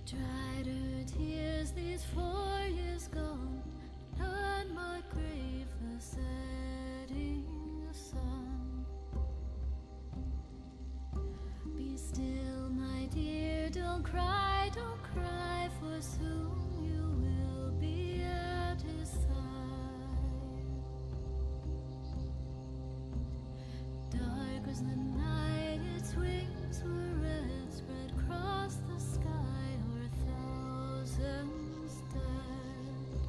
Dried her tears these 4 years gone, on my grave the setting sun. Be still, my dear, don't cry, for soon you will be at his side. Dark was the night, its wings were red, spread across the sky, o'er thousands dead.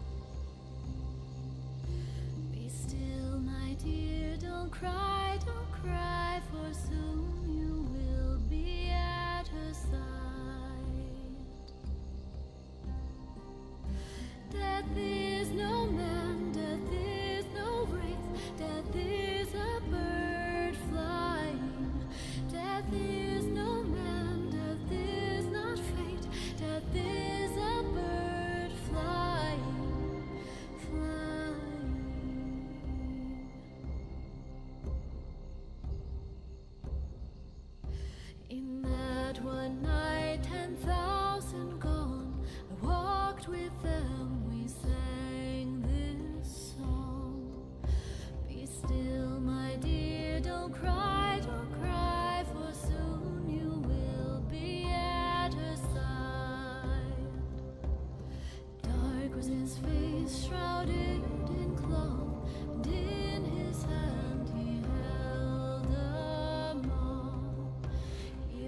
Be still, my dear, don't cry, for soon you will be at her side. Death is no man, death is no wraith, death is a bird flying. Death is no man, death is not fate, death is a bird flying, flying. In that one night, 10,000 gone, I walked with them, we sang this song. Be still, my dear, don't cry, for soon you will be at her side. Dark was his face, shrouded in cloth, and in his hand he held a mop. He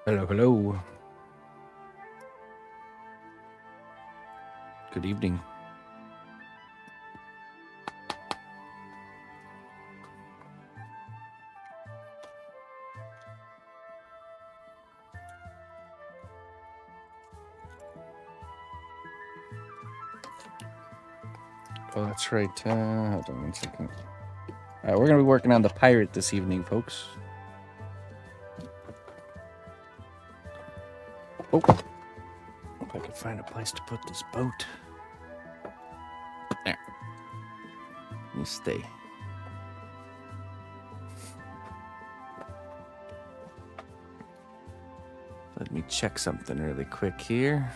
Hello, hello. Good evening. Oh, that's right. Hold on 1 second. We're going to be working on the pirate this evening, folks. Oh, hope I can find a place to put this boat. There. You stay. Let me check something really quick here.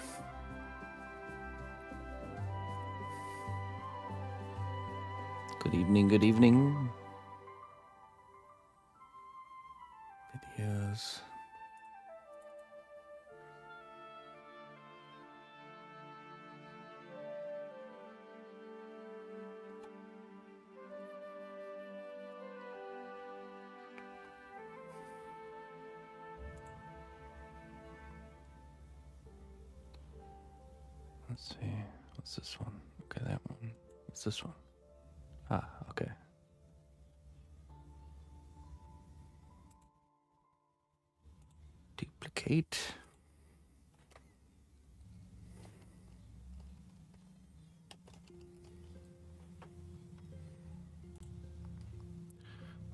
Good evening, good evening. Videos. Let's see. What's this one? Okay, that one. What's this one? Ah, okay. Duplicate.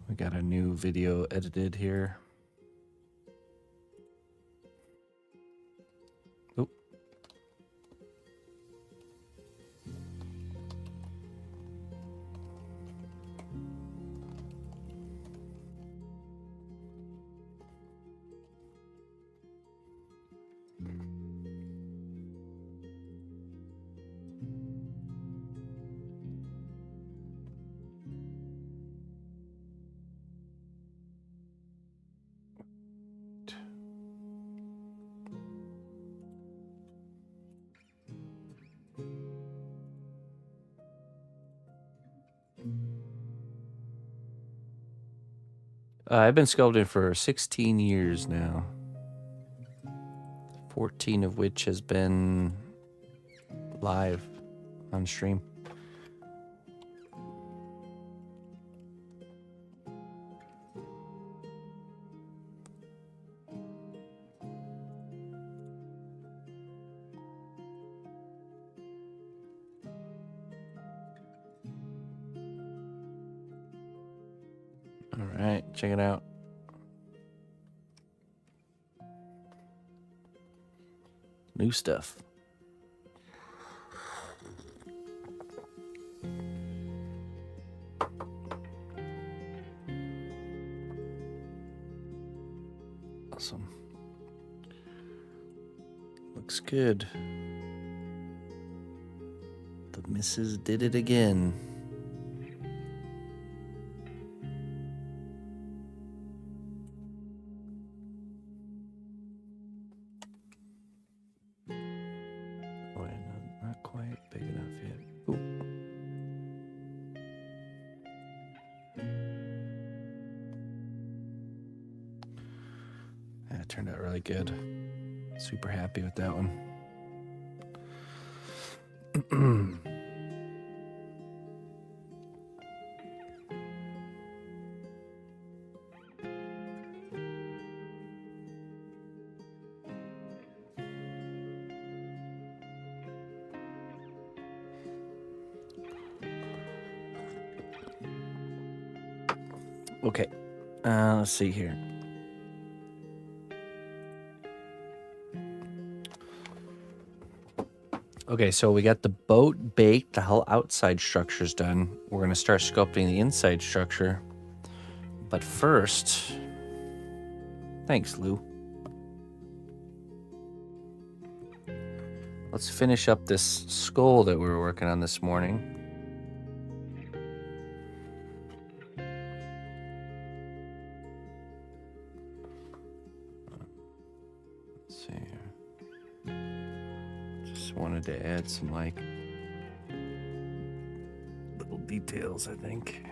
We got a new video edited here. Oh. I've been sculpting for 16 years now, 14 of which has been live on stream. All right, check it out. New stuff. Awesome. Looks good. The missus did it again. Oh, yeah, not quite big enough yet. Ooh. That turned out really good. Super happy with that one. Okay, let's see here. Okay, so we got the boat baked, the whole outside structure's done. We're gonna start sculpting the inside structure. But first, thanks, Lou. Let's finish up this skull that we were working on this morning. Let's see here. Just wanted to add some like little details, I think.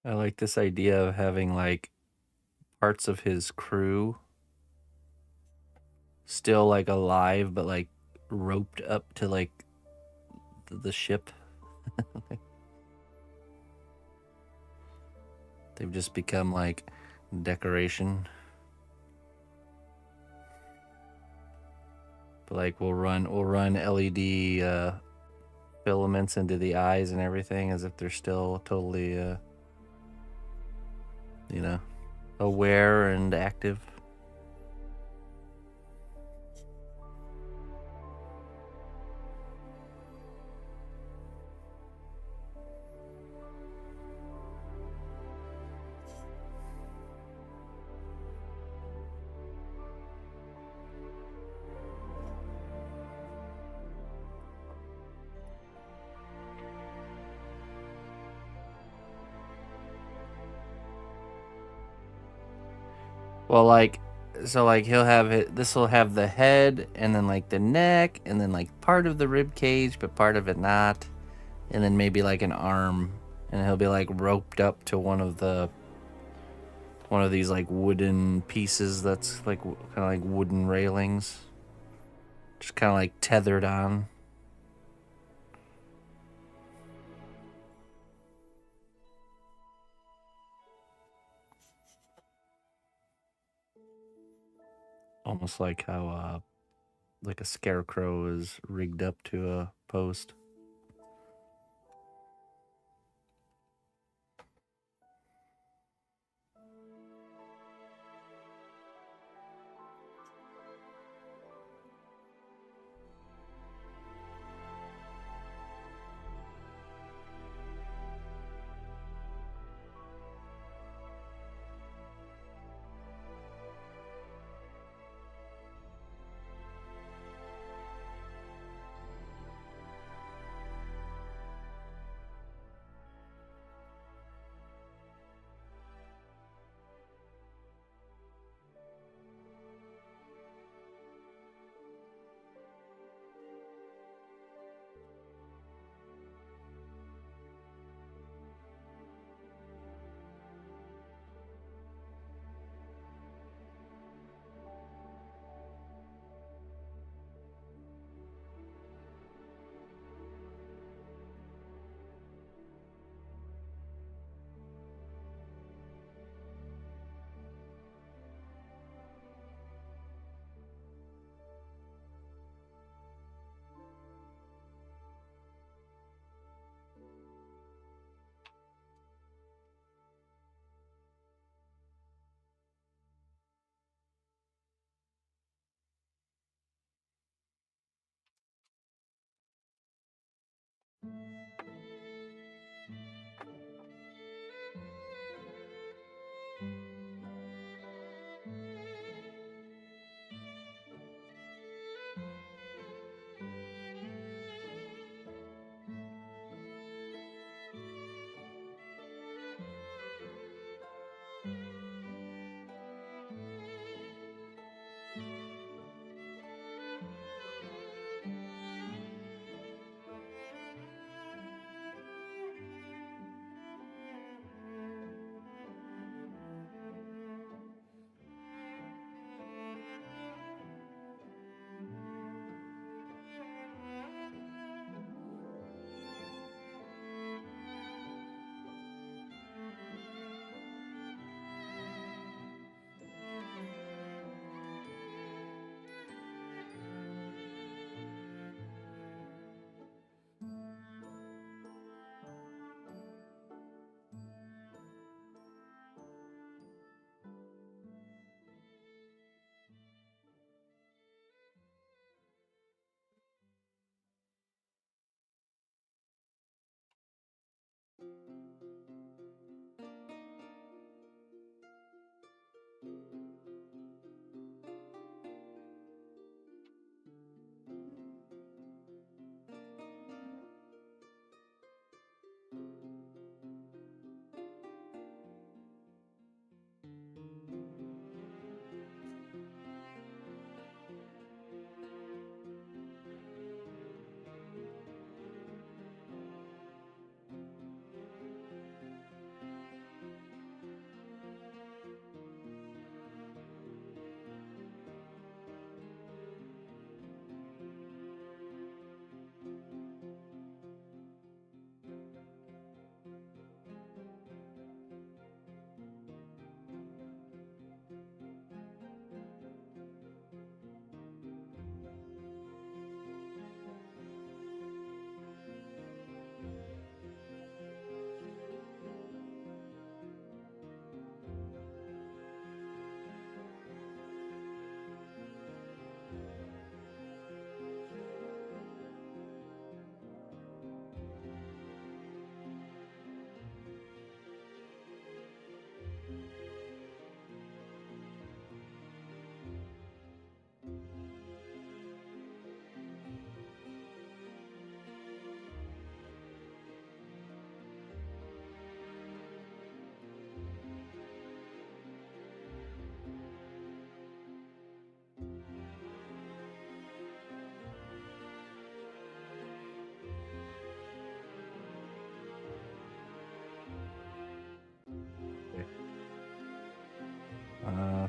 I like this idea of having like parts of his crew still like alive, but like roped up to like the ship. They've just become like decoration. But like we'll run LED filaments into the eyes and everything as if they're still totally you know, aware and active. Well, like, so like he'll have it. This will have the head, and then like the neck, and then like part of the rib cage, but part of it not, and then maybe like an arm, and he'll be like roped up to one of these like wooden pieces that's like kind of like wooden railings, just kind of like tethered on. Almost like how like a scarecrow is rigged up to a post.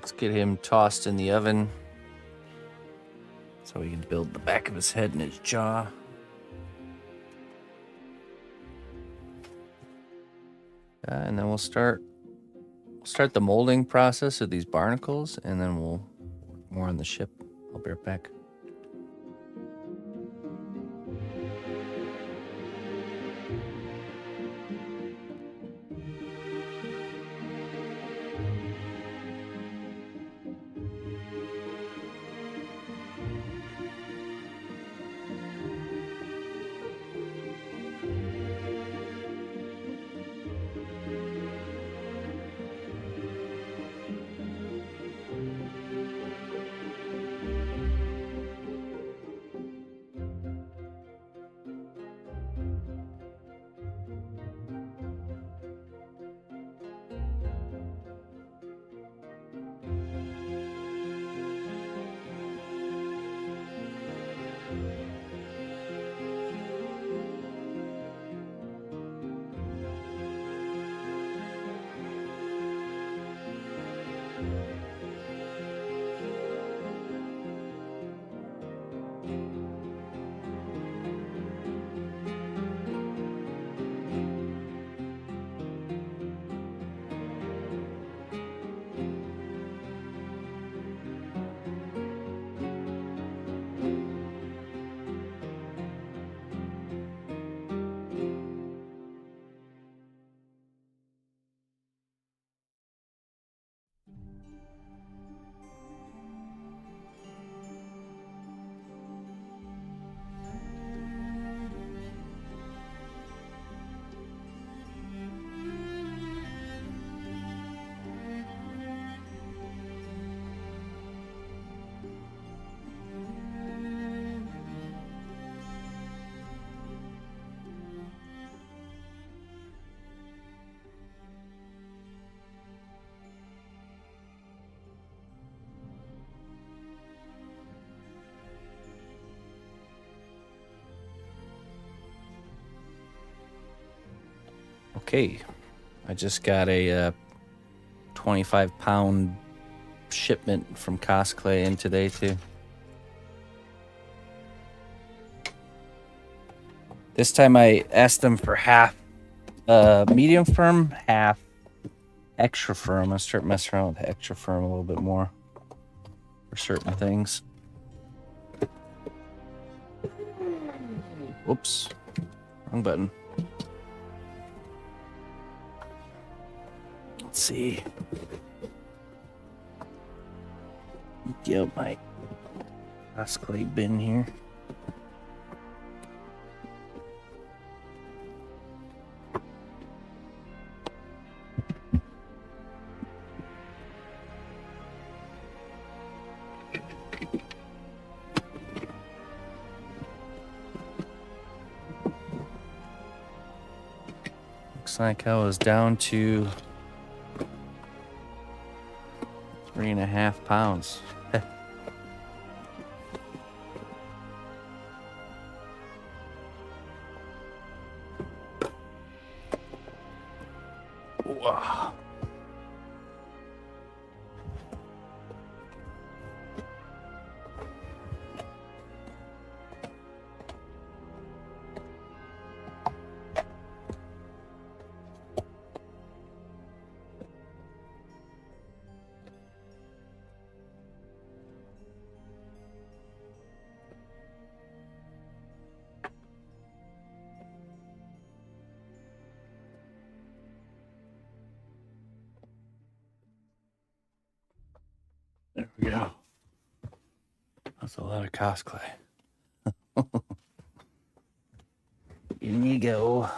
Let's get him tossed in the oven so we can build the back of his head and his jaw. And then we'll start the molding process of these barnacles, and then we'll work more on the ship. I'll be right back. Okay, I just got a 25-pound shipment from Cosplay in today too. This time I asked them for half medium firm, half extra firm. I'm gonna start messing around with extra firm a little bit more for certain things. Whoops, wrong button. Let's see. Get out my cosplay bin here. Looks like I was down to 3.5 pounds. Wow. There we go. That's a lot of cosplay. In you go.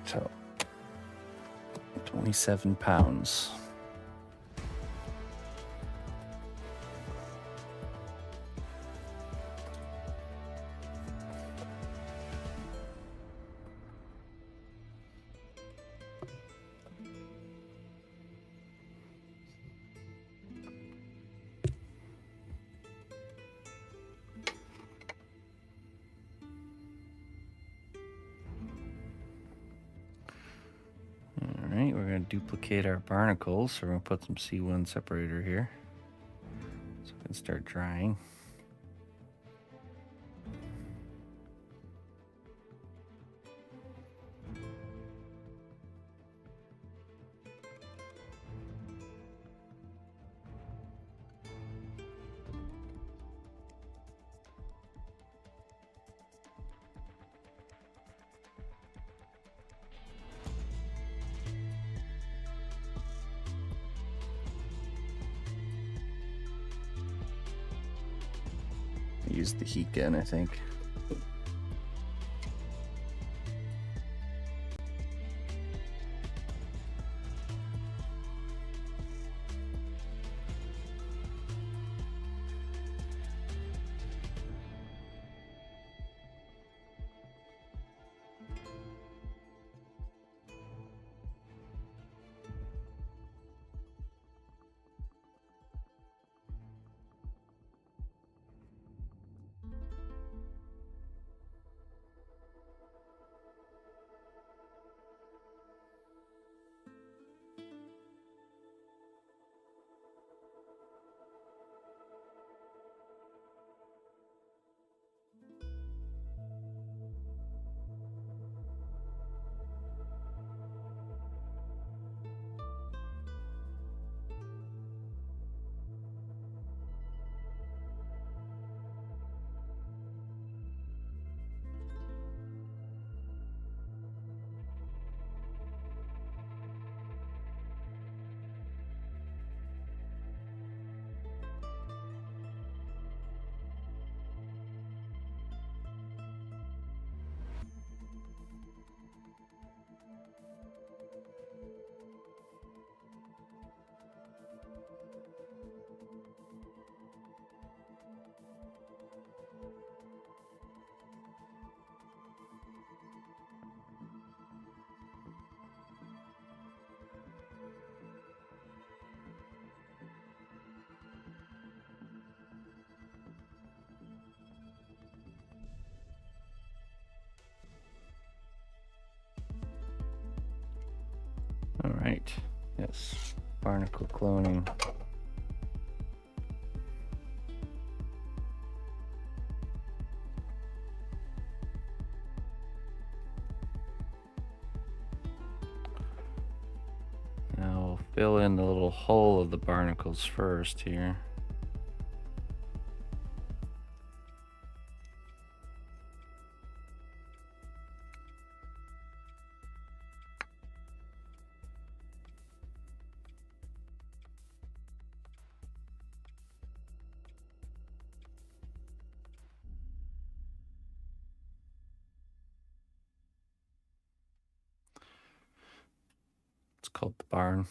So, 27 pounds. duplicate our barnacles. So we're going to put some C1 separator here so we can start drying. Use the heat gun, I think. All right, yes, barnacle cloning. Now we'll fill in the little hole of the barnacles first here. It's called the barn.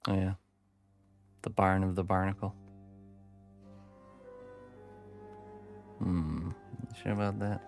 Oh yeah, the barn of the barnacle. You sure about that?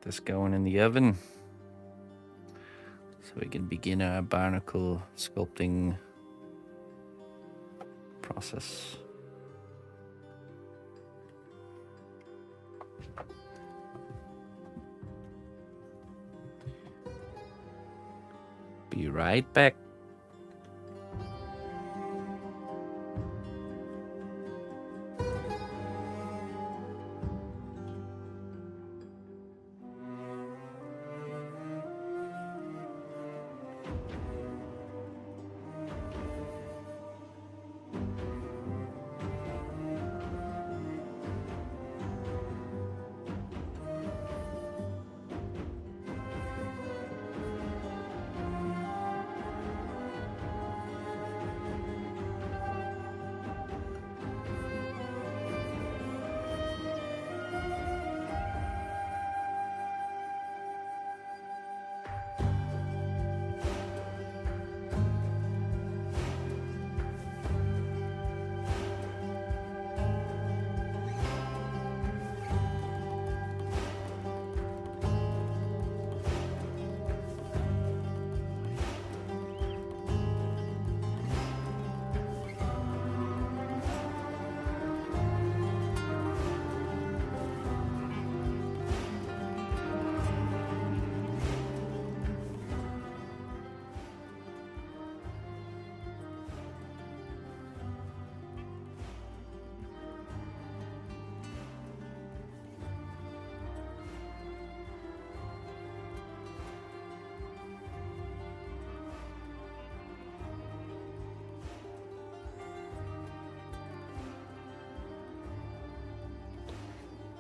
this going in the oven so we can begin our barnacle sculpting process. Be right back.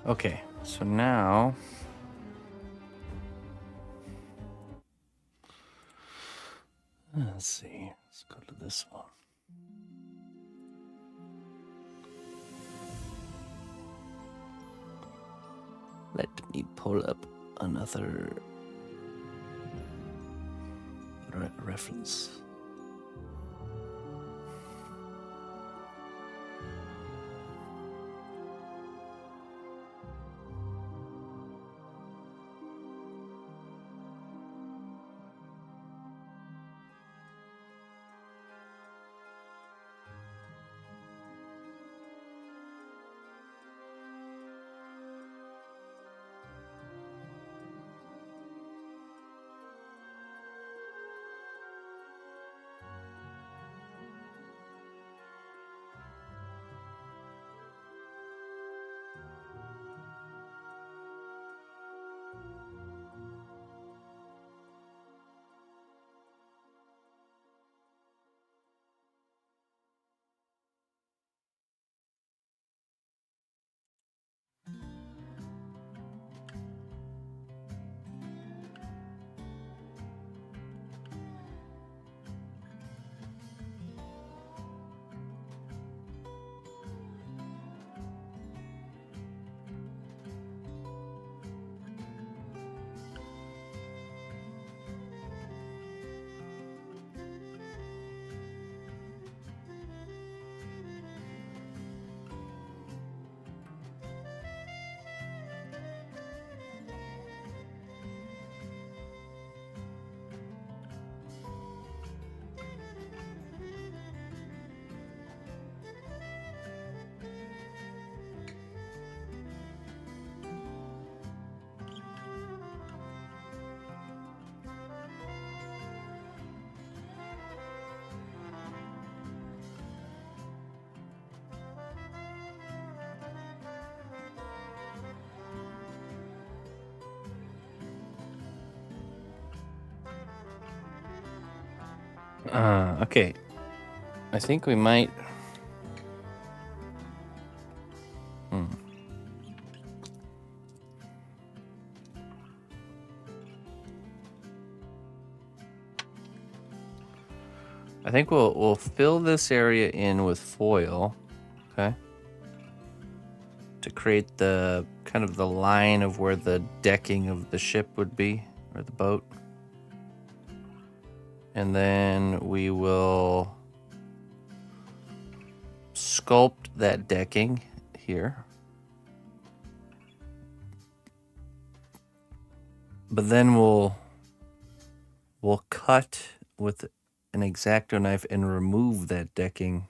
Okay, so now let's see. Let's go to this one. Let me pull up another reference. Okay. I think we might. I think we'll fill this area in with foil, okay? To create the kind of the line of where the decking of the ship would be, or the boat. And then we will sculpt that decking here. But then we'll cut with an X-Acto knife and remove that decking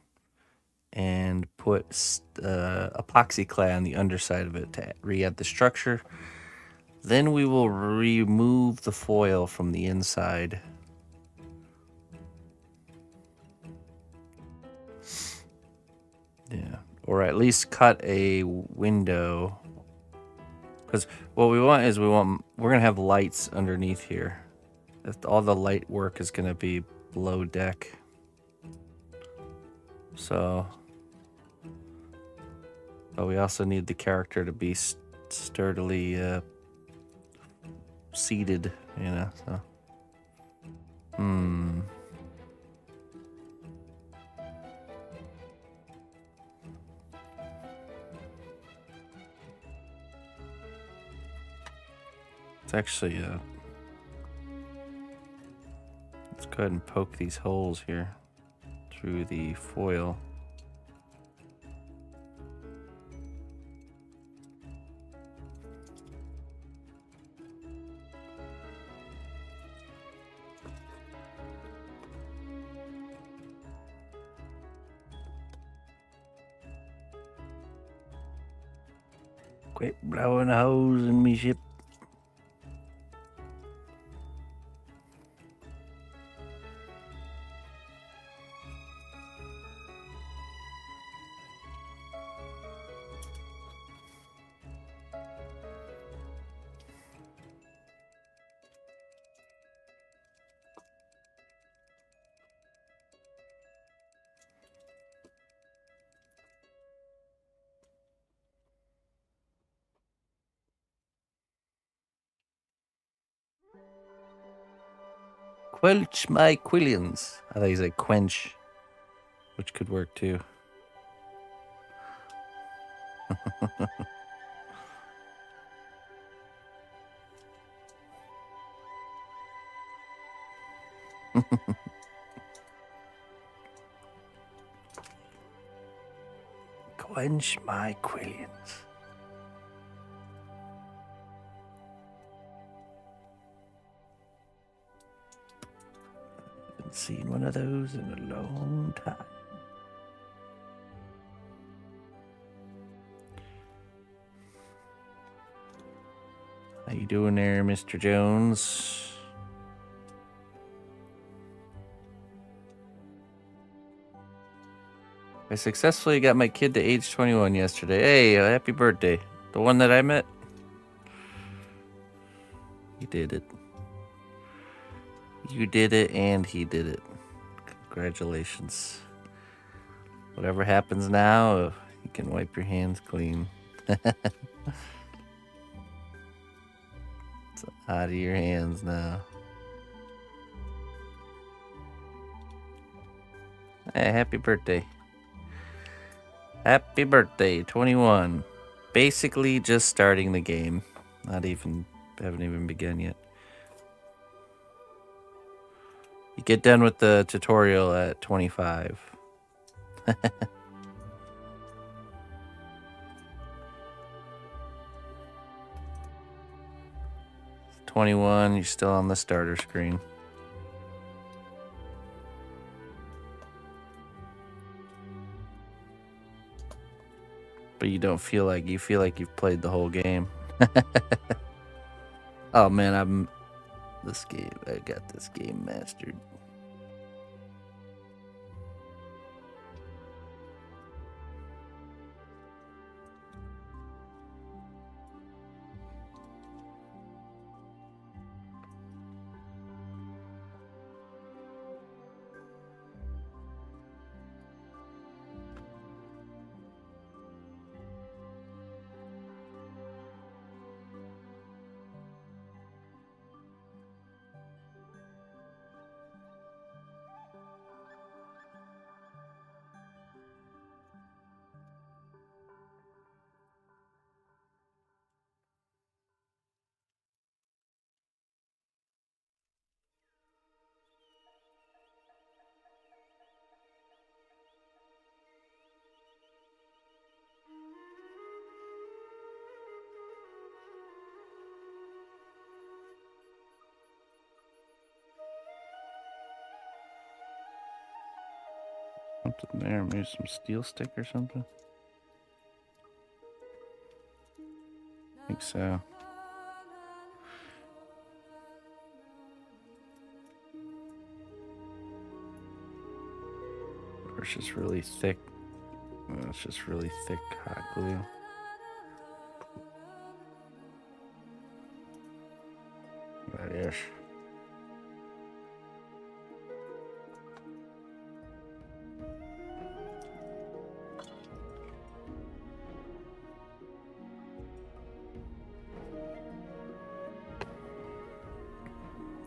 and put epoxy clay on the underside of it to re-add the structure. Then we will remove the foil from the inside. Yeah, or at least cut a window. Because what we want is we're gonna have lights underneath here. All the light work is gonna be below deck. So, but we also need the character to be sturdily seated, you know. So, it's actually let's go ahead and poke these holes here through the foil. Quit blowing holes in me ship. Quench my quillions. I thought he said quench, which could work too. Quench my quillions. Haven't seen one of those in a long time. How you doing there, Mr. Jones? I successfully got my kid to age 21 yesterday. Hey, happy birthday. The one that I met? He did it. You did it and he did it. Congratulations. Whatever happens now, you can wipe your hands clean. It's out of your hands now. Hey, happy birthday. Happy birthday, 21. Basically just starting the game. Haven't even begun yet. You get done with the tutorial at 25. 21, you're still on the starter screen. But you don't feel like you you've played the whole game. Oh man, I got this game mastered. Something there, maybe some steel stick or something. I think so. Or it's just really thick. It's just really thick hot glue. That is.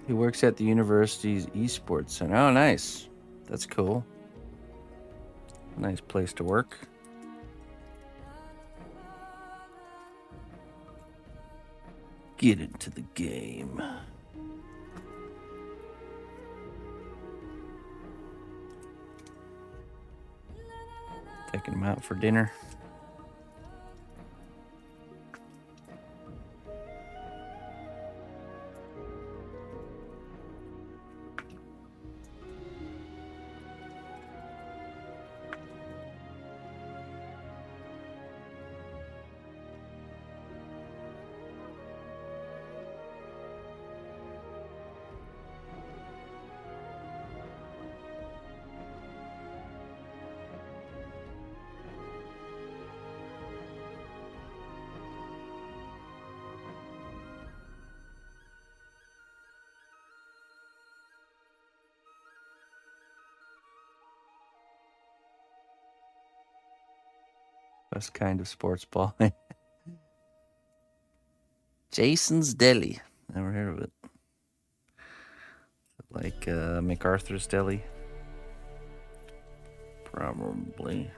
He works at the university's esports center. Oh, nice. That's cool. Nice place to work. Get into the game. Taking him out for dinner. Best kind of sports ball. Jason's Deli. Never heard of it. Like MacArthur's Deli? Probably.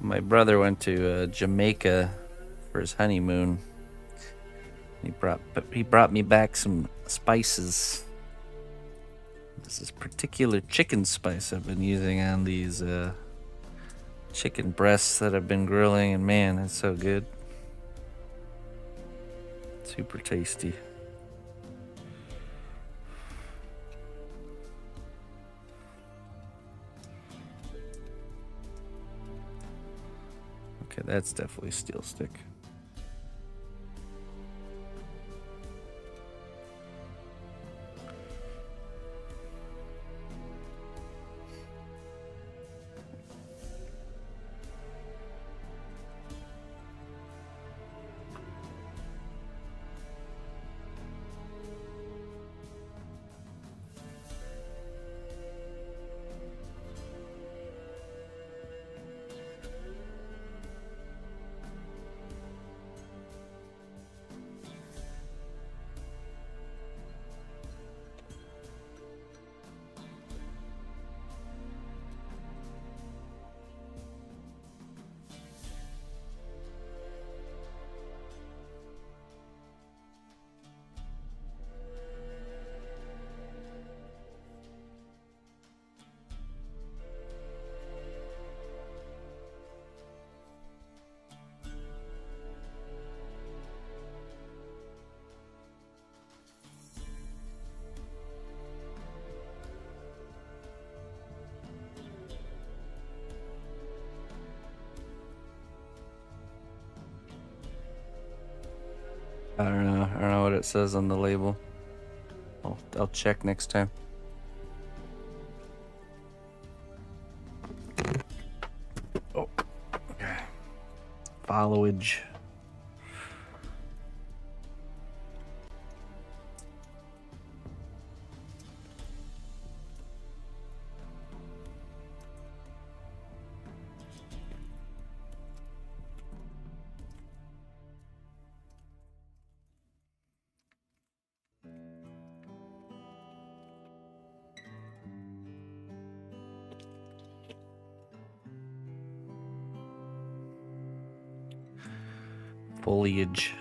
My brother went to Jamaica for his honeymoon. He brought me back some spices. This is particular chicken spice I've been using on these chicken breasts that I've been grilling, and man, it's so good. Super tasty. Okay, that's definitely steel stick. I don't know. I don't know what it says on the label. I'll check next time. Oh. Followage. Foliage.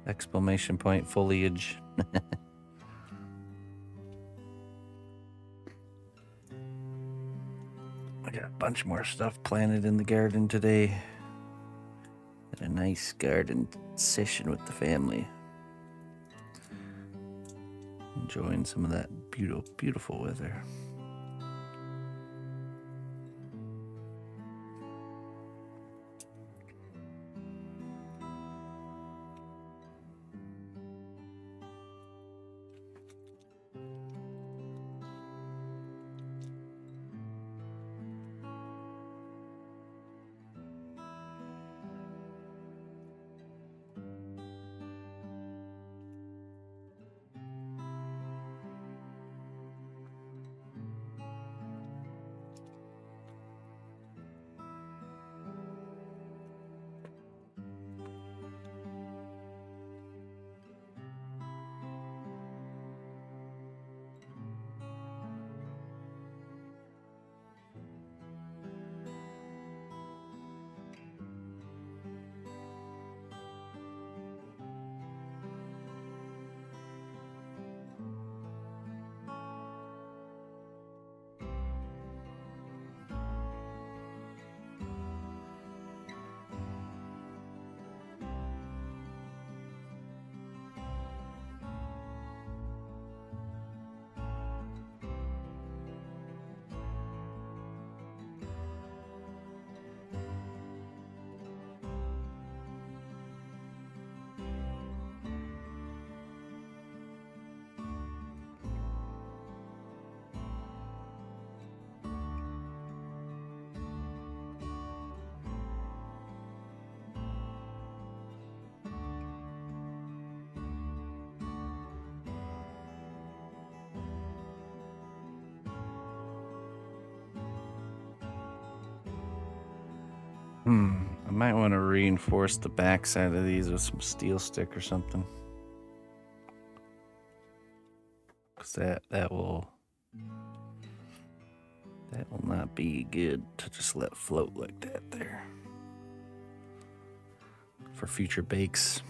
Exclamation point foliage. I got a bunch more stuff planted in the garden today. Had a nice garden session with the family. Enjoying some of that beautiful weather. I might want to reinforce the backside of these with some steel stick or something. Cause that will not be good to just let float like that there. For future bakes.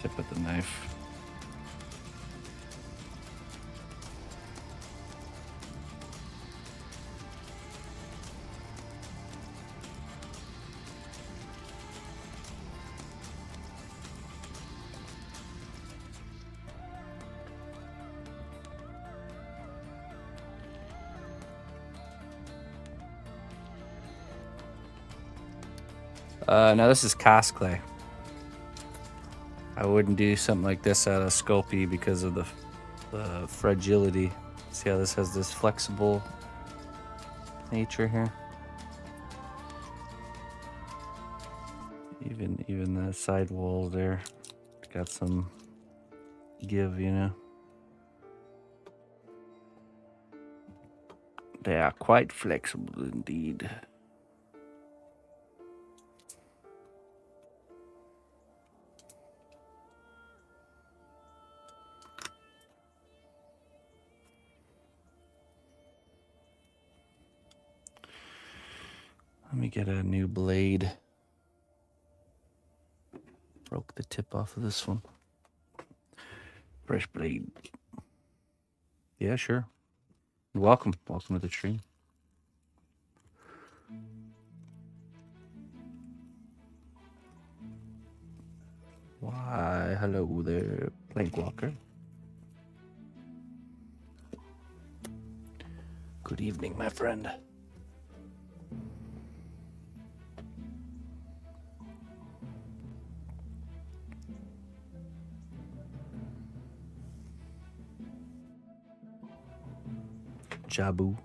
tip of the knife. Now this is cast clay. I wouldn't do something like this out of Sculpey because of the fragility. See how this has this flexible nature here? Even the side walls there got some give, you know. They are quite flexible indeed. Let me get a new blade. Broke the tip off of this one. Fresh blade. Yeah, sure. Welcome. Welcome to the stream. Why, hello there, Plankwalker. Good evening, my friend. Jabu.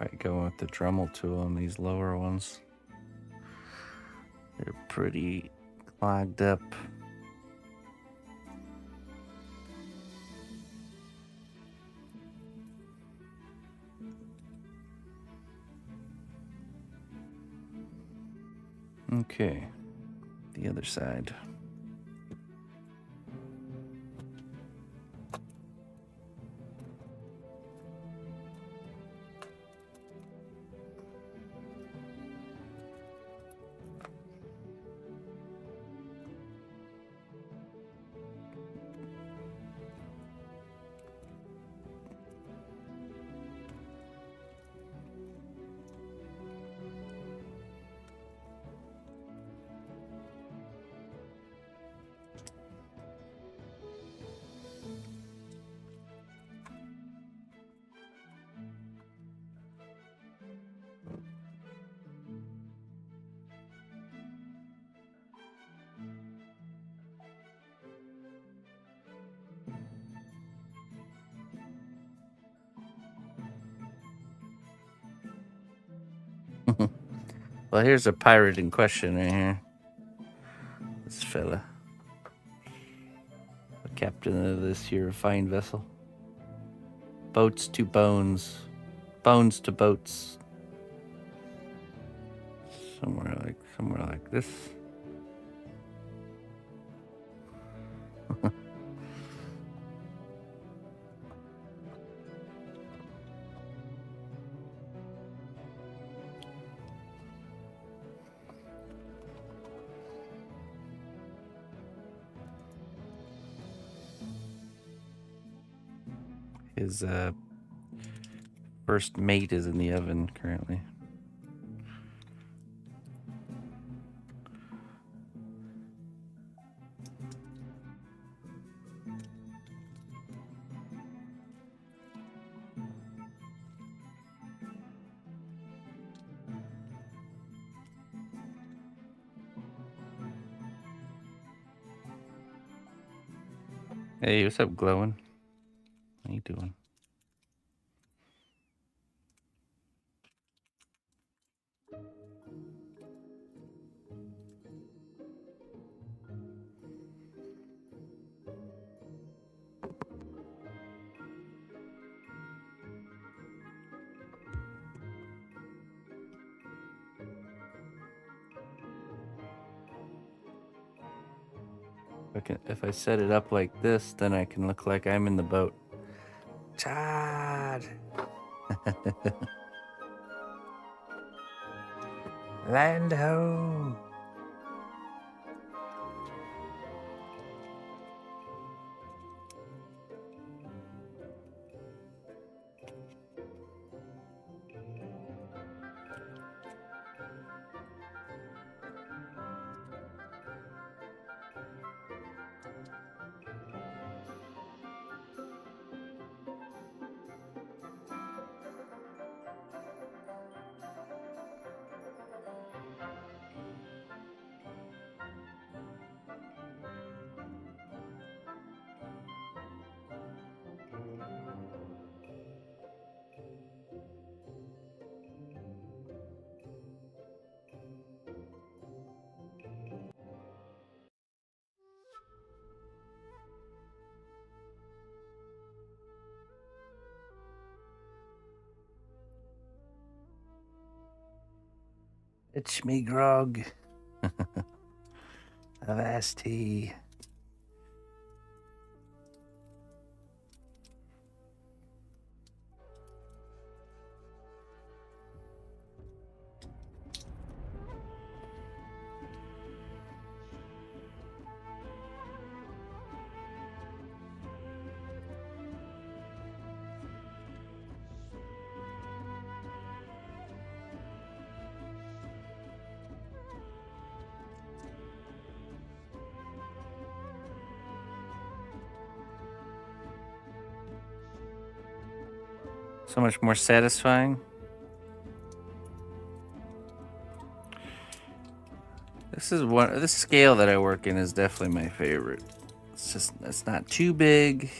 Right, going with the Dremel tool on these lower ones. They're pretty clogged up. Okay, the other side. Well, here's a pirate in question right here. This fella. The captain of this here fine vessel. Boats to bones. Bones to boats. Somewhere like this. His first mate is in the oven currently. Hey, what's up, Glowing? How you doing? If I set it up like this, then I can look like I'm in the boat. Chad! Land ho! It's me, Grog. Avasti. So much more satisfying. This scale that I work in is definitely my favorite. It's not too big,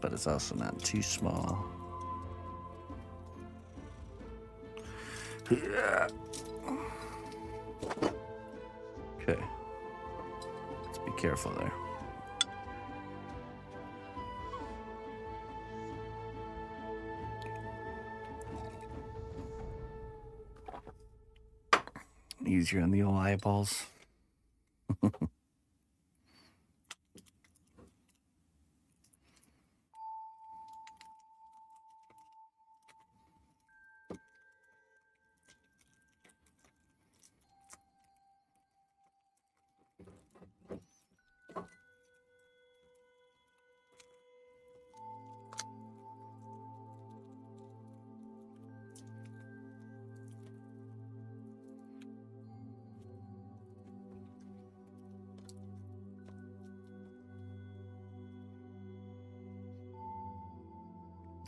but it's also not too small. Yeah. Okay. Let's be careful there. Easier on the old eyeballs.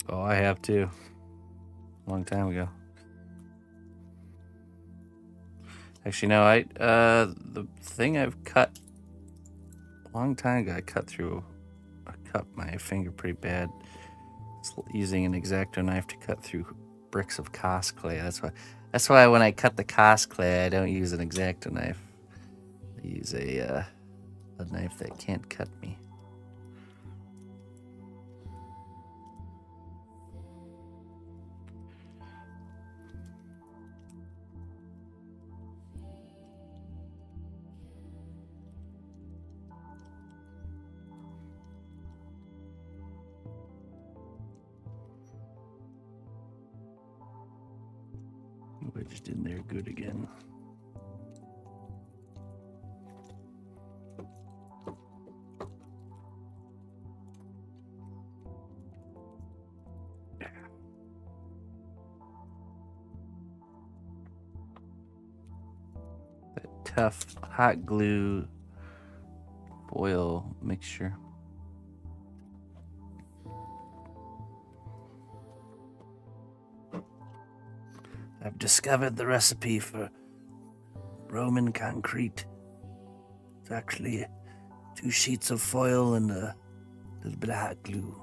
Oh, I have too. A long time ago. Actually, no. The thing I've cut a long time ago, I cut my finger pretty bad. Using an X-Acto knife to cut through bricks of cast clay. That's why when I cut the cast clay, I don't use an X-Acto knife. I use a knife that can't cut me. Wedged in there good again. That tough hot glue foil mixture. I've discovered the recipe for Roman concrete. It's actually 2 sheets of foil and a little bit of hot glue.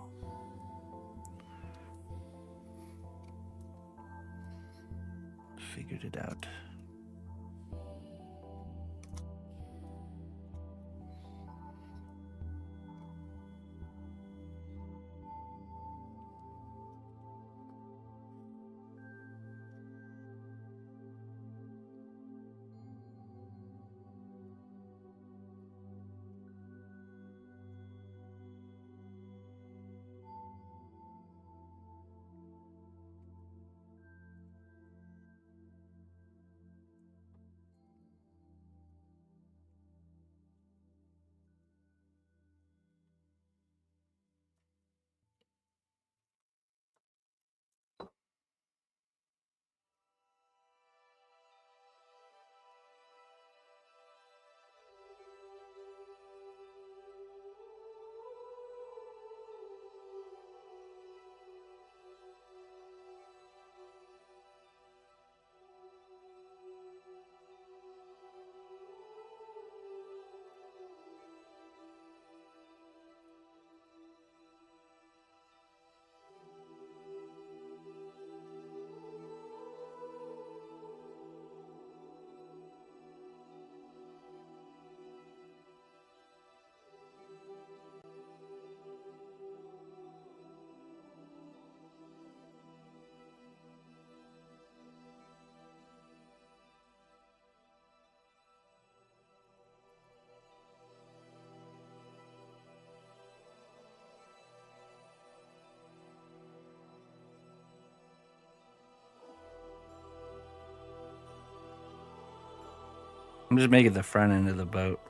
Figured it out. I'm just making the front end of the boat.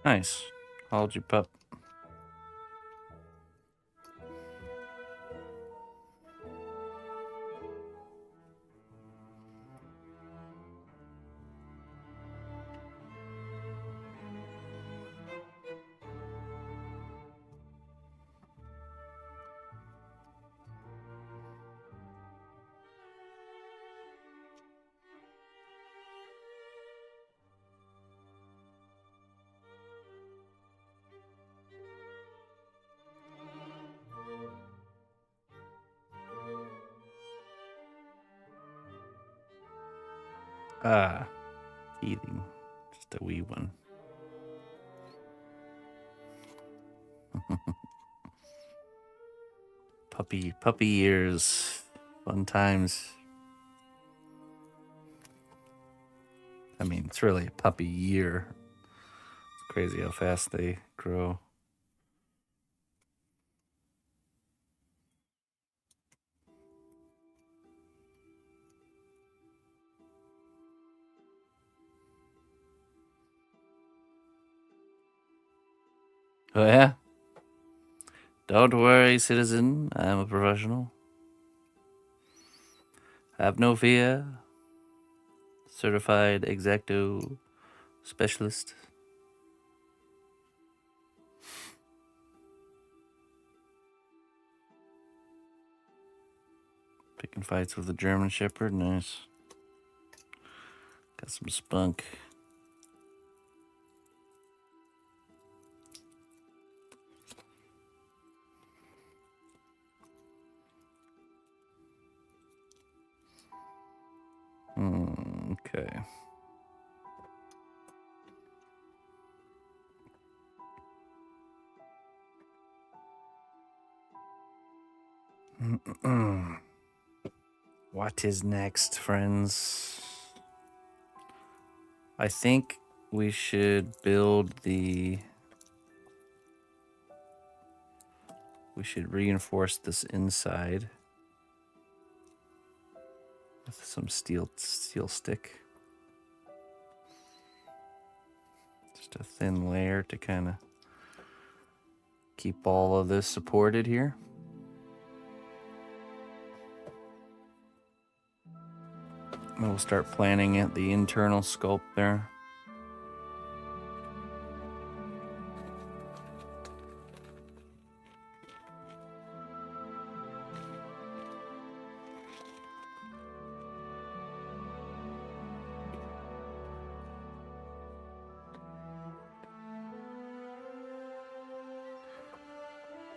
Nice. How old you pup? Teething. Just a wee one. Puppy years. Fun times. I mean, it's really a puppy year. It's crazy how fast they grow. Oh, yeah? Don't worry, citizen. I'm a professional. Have no fear. Certified exacto specialist. Picking fights with a German Shepherd. Nice. Got some spunk. Okay. What is next, friends? I think we should build the... We should reinforce this inside with some steel stick. Just a thin layer to kind of keep all of this supported here. And we'll start planning at the internal sculpt there.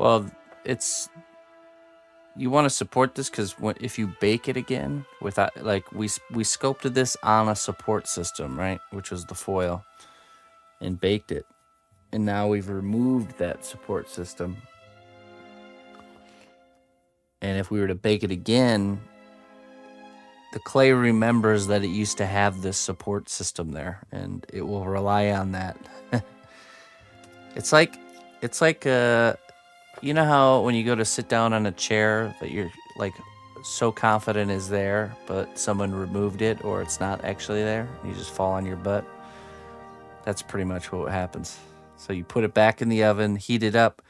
Well, it's you want to support this because if you bake it again without like we sculpted this on a support system, right, which was the foil, and baked it, and now we've removed that support system. And if we were to bake it again, the clay remembers that it used to have this support system there, and it will rely on that. It's like you know how when you go to sit down on a chair that you're like so confident is there, but someone removed it or it's not actually there, you just fall on your butt. That's pretty much what happens. So you put it back in the oven, heat it up.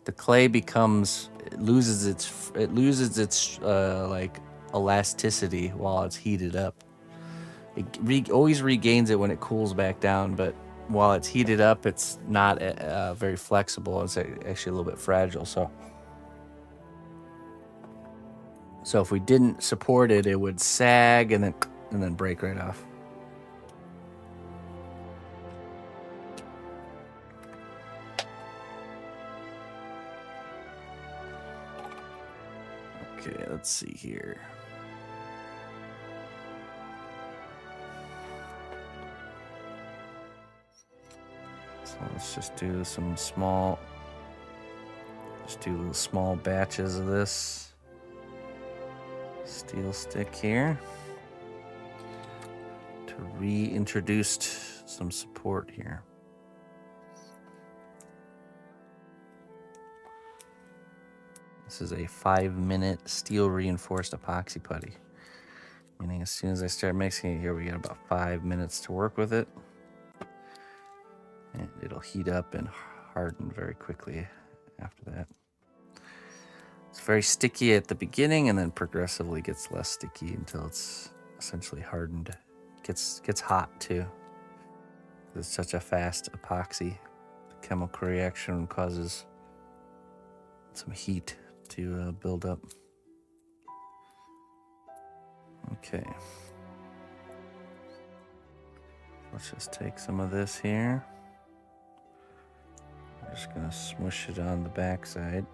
The clay loses its like elasticity while it's heated up. It always regains it when it cools back down, but while it's heated up, it's not very flexible. It's actually a little bit fragile. So if we didn't support it, it would sag and then break right off. Okay, let's see here. So let's just do little small batches of this steel stick here to reintroduce some support here. This is a 5-minute steel reinforced epoxy putty. Meaning as soon as I start mixing it here, we got about 5 minutes to work with it. And it'll heat up and harden very quickly after that. It's very sticky at the beginning and then progressively gets less sticky until it's essentially hardened. Gets hot too. It's such a fast epoxy. The chemical reaction causes some heat to build up. Okay. Let's just take some of this here. I'm just gonna smush it on the backside.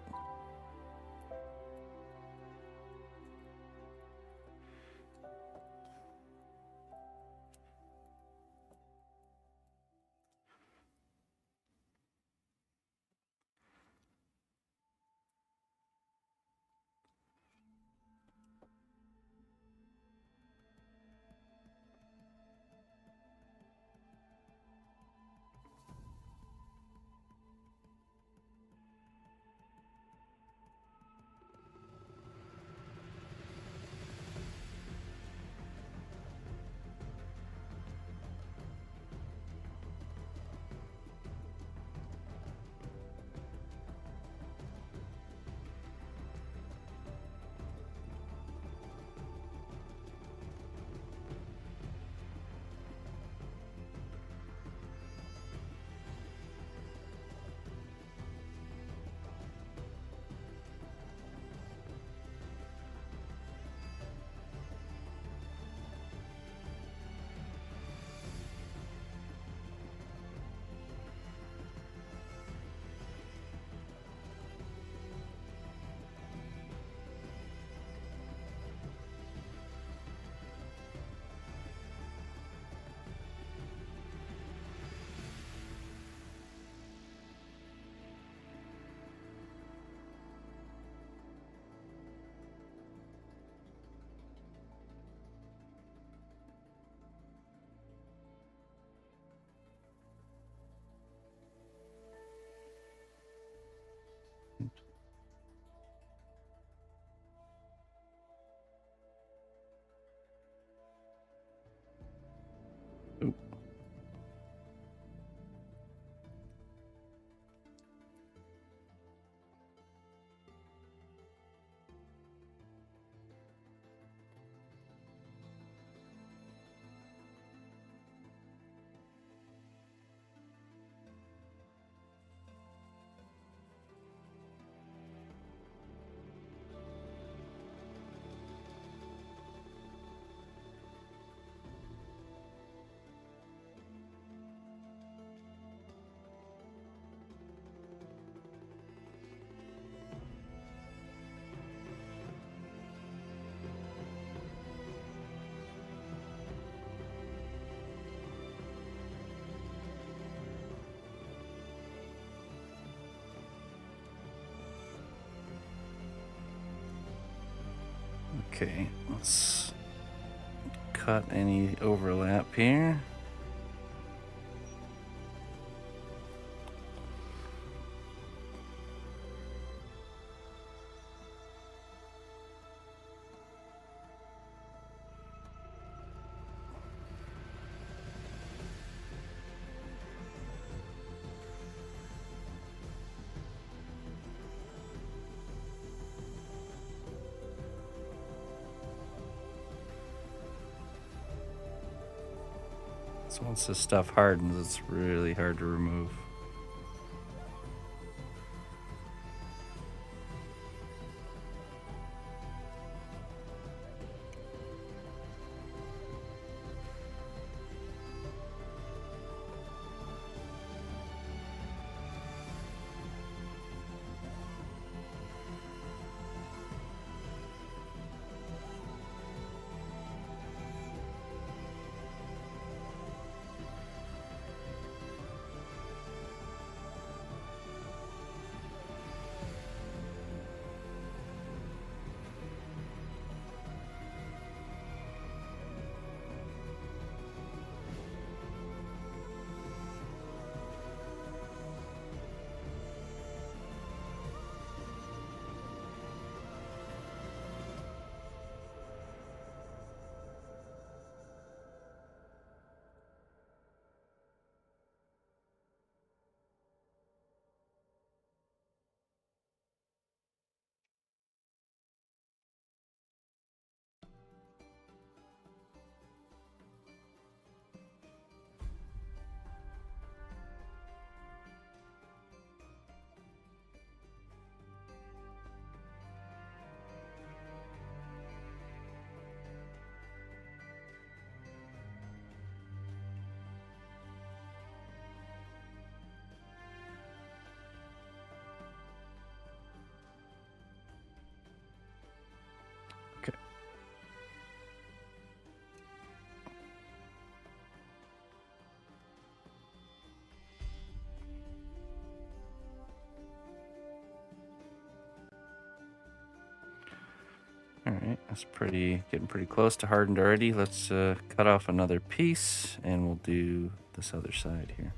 Okay, let's cut any overlap here. So once this stuff hardens, it's really hard to remove. Okay. All right, that's getting pretty close to hardened already. Let's cut off another piece and we'll do this other side here.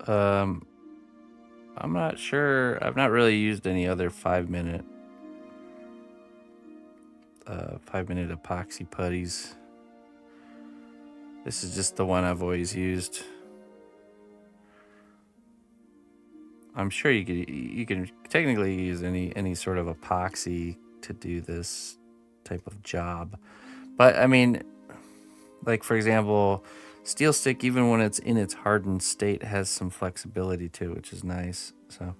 I'm not sure. I've not really used any other 5-minute 5-minute epoxy putties. This is just the one I've always used. I'm sure you can technically use any sort of epoxy to do this type of job. But I mean, like for example, steel stick, even when it's in its hardened state, has some flexibility to it, which is nice. So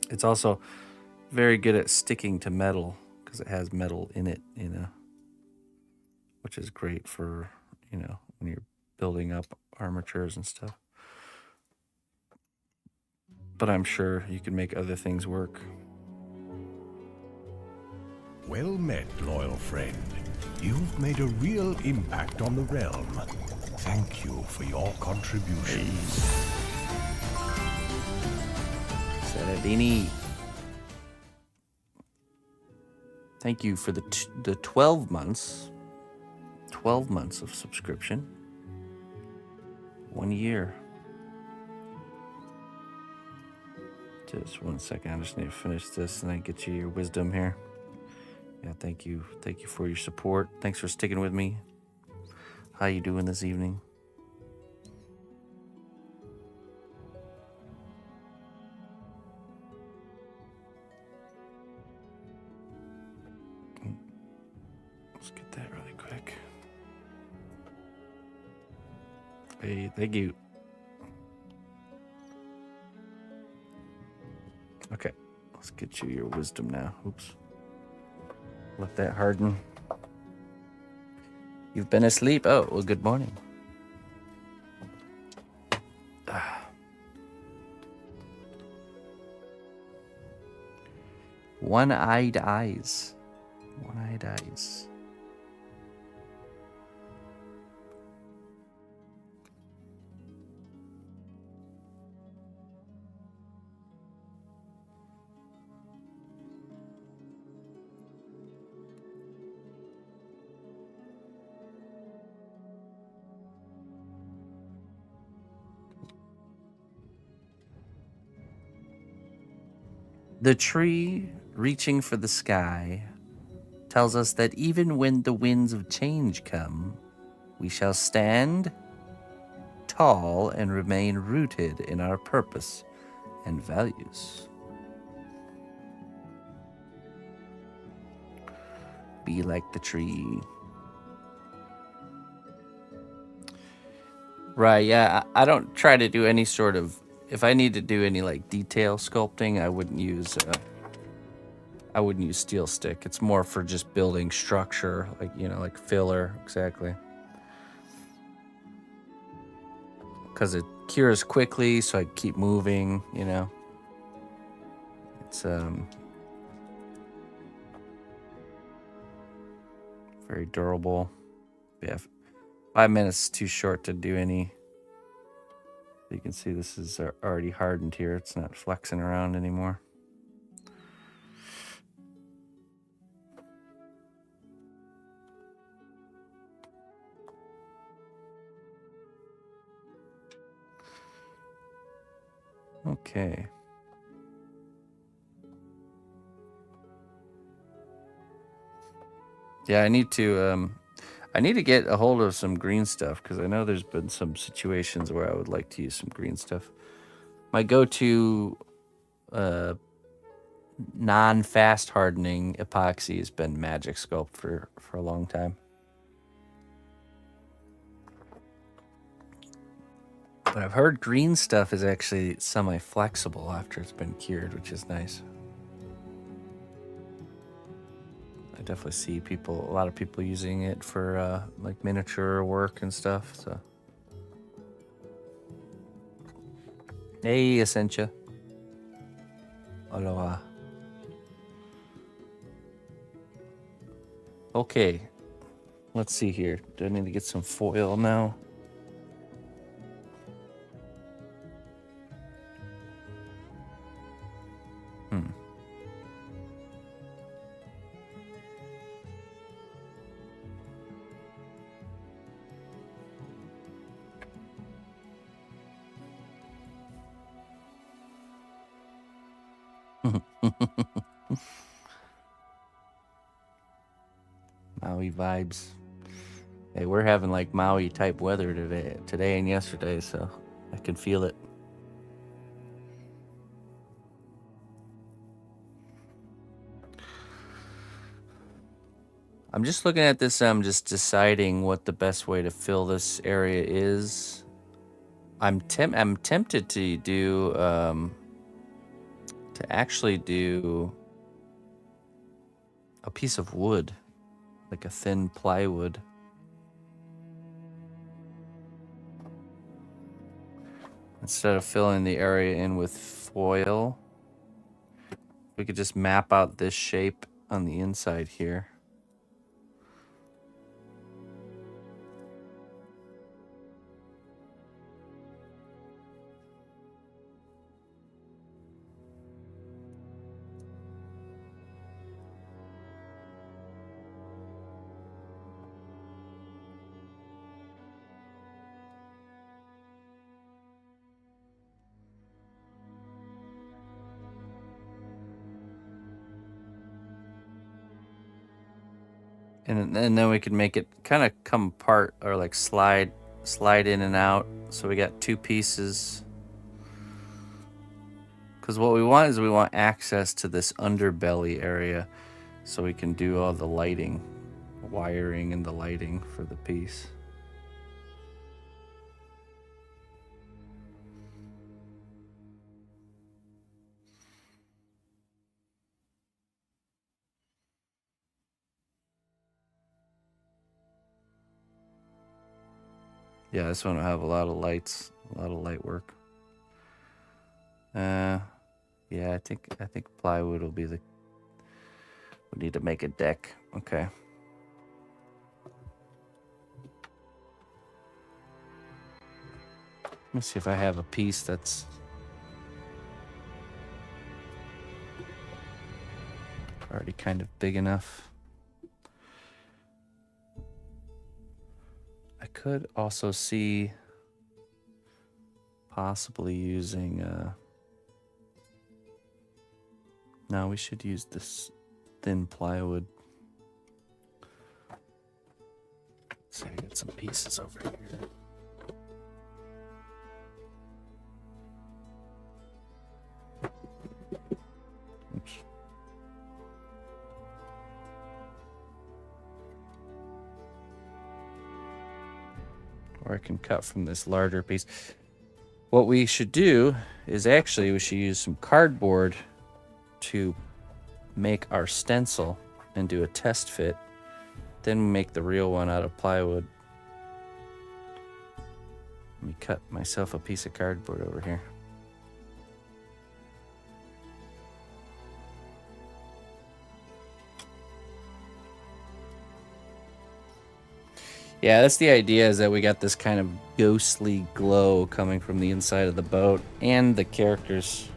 it's also very good at sticking to metal because it has metal in it, which is great for, when you're building up armatures and stuff. But I'm sure you can make other things work. Well met, loyal friend. You've made a real impact on the realm. Thank you for your contributions. Saradini. Thank you for the 12 months. 12 months of subscription. 1 year. Just 1 second. I just need to finish this and then get you your wisdom here. Yeah, thank you. Thank you for your support. Thanks for sticking with me. How you doing this evening? Let's get that really quick. Hey, thank you. Okay, let's get you your wisdom now. Oops. Let that harden. You've been asleep? Oh, well, good morning. One-eyed eyes. One-eyed eyes. The tree reaching for the sky tells us that even when the winds of change come, we shall stand tall and remain rooted in our purpose and values. Be like the tree. Right, yeah, I don't try to do any sort of, if I need to do any like detail sculpting, I wouldn't use steel stick. It's more for just building structure, like filler, exactly. Because it cures quickly, so I keep moving, It's very durable. Yeah, 5 minutes is too short to do any. You can see this is already hardened here. It's not flexing around anymore. Okay. Yeah, I need to get a hold of some green stuff because I know there's been some situations where I would like to use some green stuff. My go-to non-fast hardening epoxy has been Magic Sculpt for a long time. But I've heard green stuff is actually semi-flexible after it's been cured, which is nice. I definitely see a lot of people using it for like miniature work and stuff. So, hey, Essentia. Aloha. Okay, let's see here. Do I need to get some foil now? Maui vibes. Hey, we're having like Maui type weather today and yesterday, so I can feel it. I'm just looking at this. I'm just deciding what the best way to fill this area is. I'm tempted to do to actually do a piece of wood, like a thin plywood. Instead of filling the area in with foil, we could just map out this shape on the inside here. And then we could make it kind of come apart or like slide in and out. So we got two pieces. Because what we want is we want access to this underbelly area so we can do all the lighting, wiring and the lighting for the piece. Yeah, this one will have a lot of lights, a lot of light work. Yeah, I think plywood will be the. We need to make a deck. Okay. Let me see if I have a piece that's already kind of big enough. I could also see possibly using no, we should use this thin plywood. So I got some pieces over here. Oops. Or I can cut from this larger piece. What we should do is actually we should use some cardboard to make our stencil and do a test fit. Then make the real one out of plywood. Let me cut myself a piece of cardboard over here. Yeah, that's the idea, is that we got this kind of ghostly glow coming from the inside of the boat and the characters.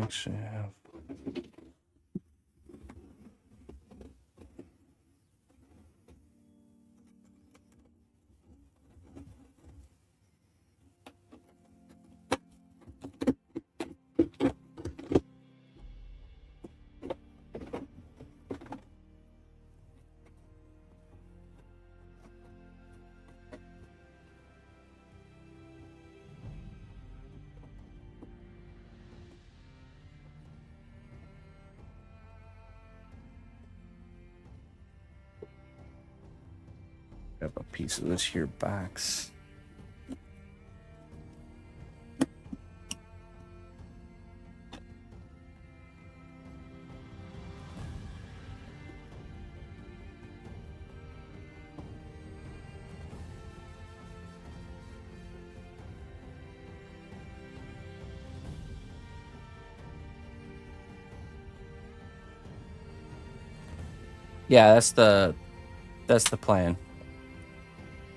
Actually, I have. Grab a piece of this here box. Yeah, that's the plan.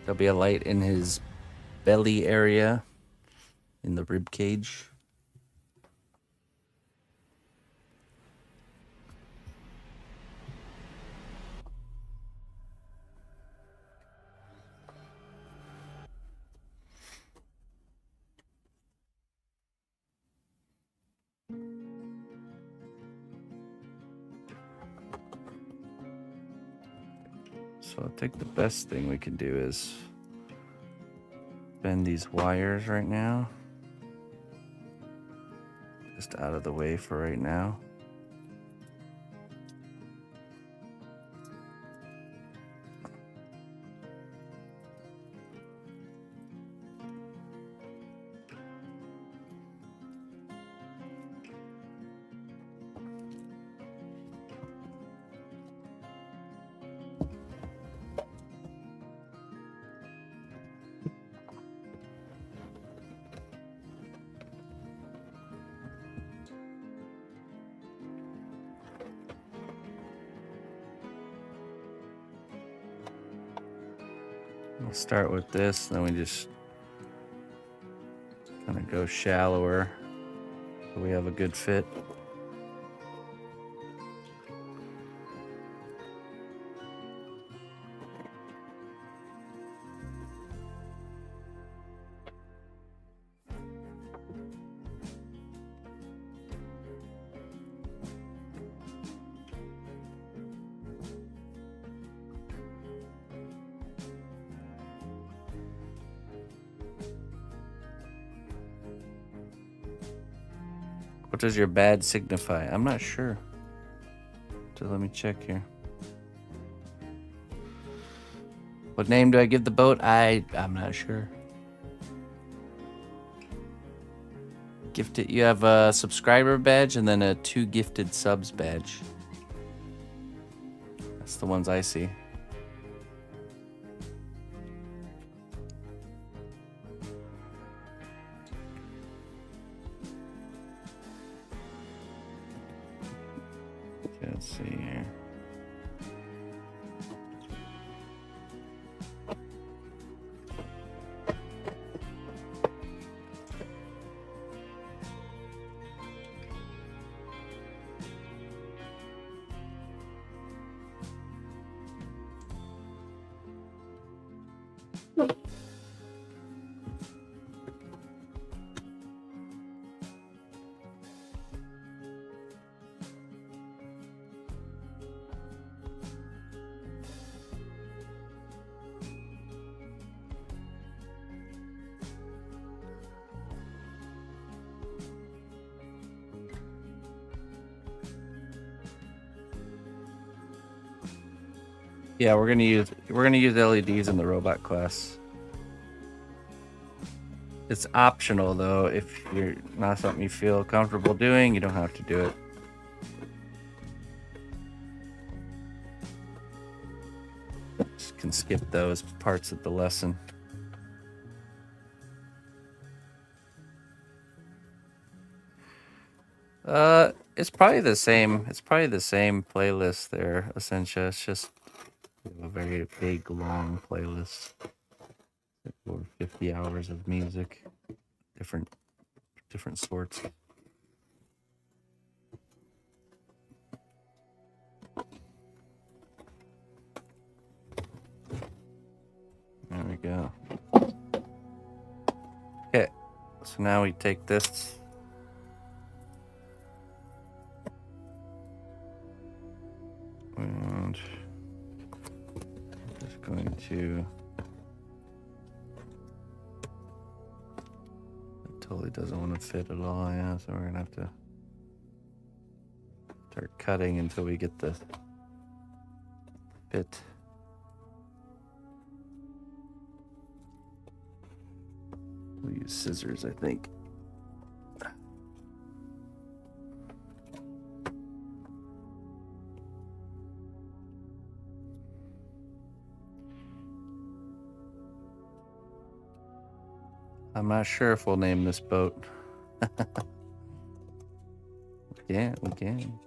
There'll be a light in his belly area, in the rib cage. So I think the best thing we can do is bend these wires right now. Just out of the way for right now. We'll start with this, then we just kind of go shallower so we have a good fit. What does your badge signify? I'm not sure. So let me check here. What name do I give the boat? I'm not sure. Gifted. You have a subscriber badge and then a 2 gifted subs badge. That's the ones I see. Let's see here. Yeah, we're gonna use LEDs in the robot class. It's optional though. If you're not something you feel comfortable doing, you don't have to do it. Just can skip those parts of the lesson. It's probably the same. It's probably the same playlist there, Essentia. It's just a very big, long playlist. Over 50 hours of music, different sorts. There we go. Okay, so now we take this. And just going to. It totally doesn't want to fit at all, yeah, so we're gonna have to start cutting until we get the fit. We'll use scissors, I think. I'm not sure if we'll name this boat. Yeah, we can.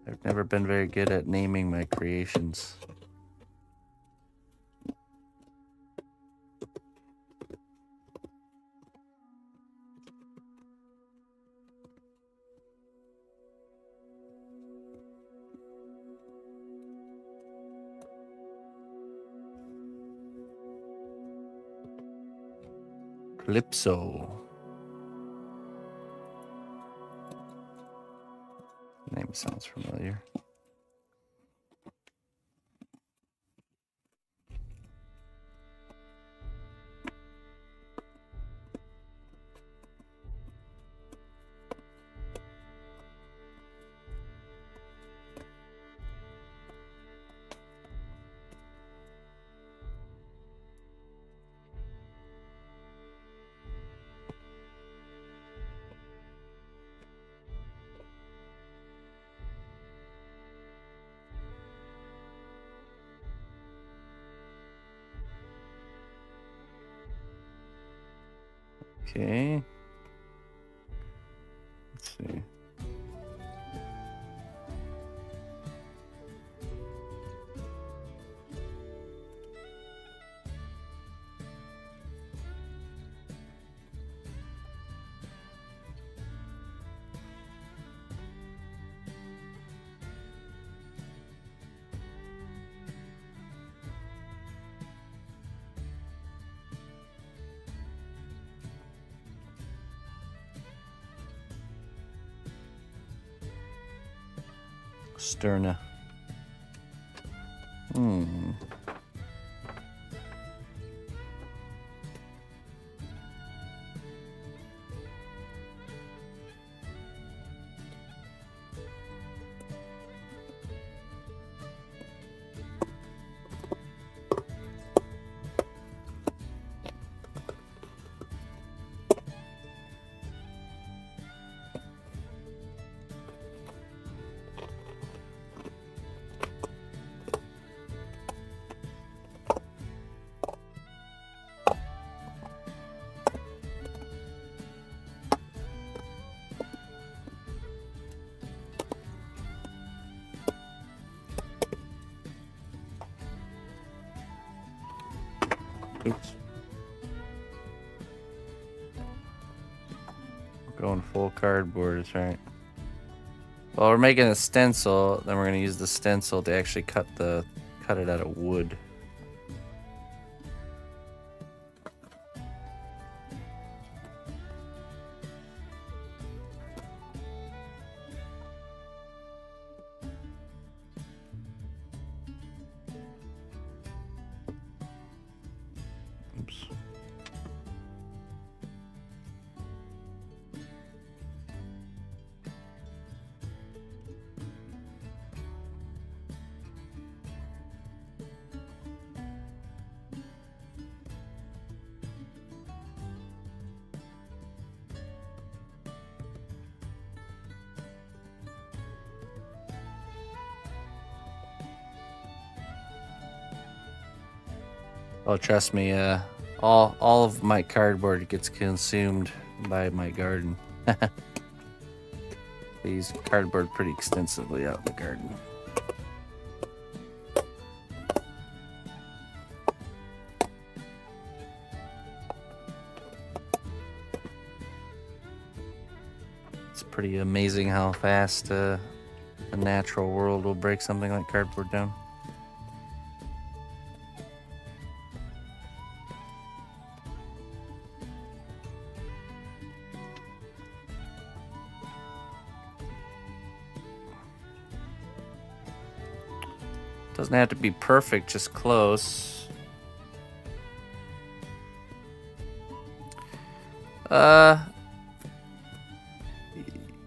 I've never been very good at naming my creations. Calypso. Name sounds familiar. Okay. Let's see. Sterna. Oops. Going full cardboard is right. Well, we're making a stencil, then we're going to use the stencil to actually cut it out of wood. Oops. Oh, trust me, all of my cardboard gets consumed by my garden. I use cardboard pretty extensively out in the garden. It's pretty amazing how fast the natural world will break something like cardboard down. Doesn't have to be perfect, just close.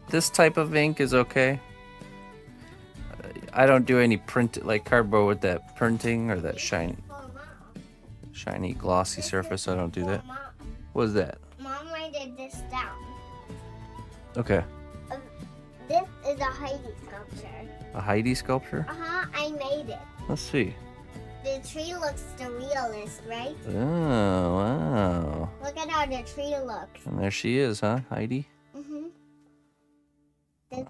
This type of ink is okay. I don't do any print like cardboard with that printing or that shiny glossy surface. I don't do that. What is that? Mom wrote this down. Okay. This is a Heidi sculpture. A Heidi sculpture? I made it. Let's see. The tree looks surrealist, right? Oh, wow. Look at how the tree looks. And there she is, huh, Heidi? Mm-hmm.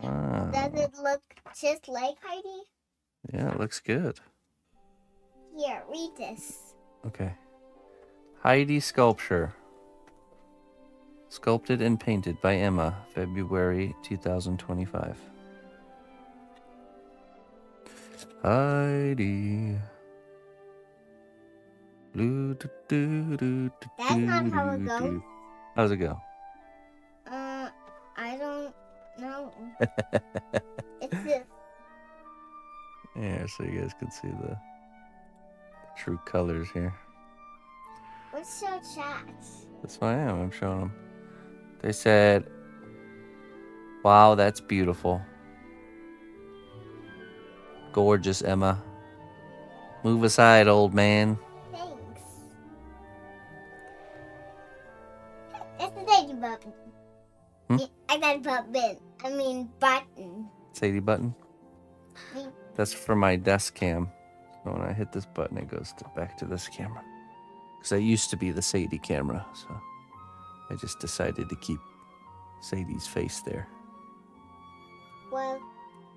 Wow. Does it look just like Heidi? Yeah, it looks good. Here, read this. Okay. Heidi sculpture. Sculpted and painted by Emma, February 2025. Heidi. That's not how it goes. How's it go? I don't know. It's this. Yeah, so you guys can see the true colors here. Let's show chat. That's what I am. I'm showing them. They said, "Wow, that's beautiful. Gorgeous, Emma. Move aside, old man." Thanks. That's a Sadie button. Hmm? I got a button. Sadie button. Me. That's for my desk cam. So when I hit this button, it goes back to this camera. Because that used to be the Sadie camera, so I just decided to keep Sadie's face there. Well,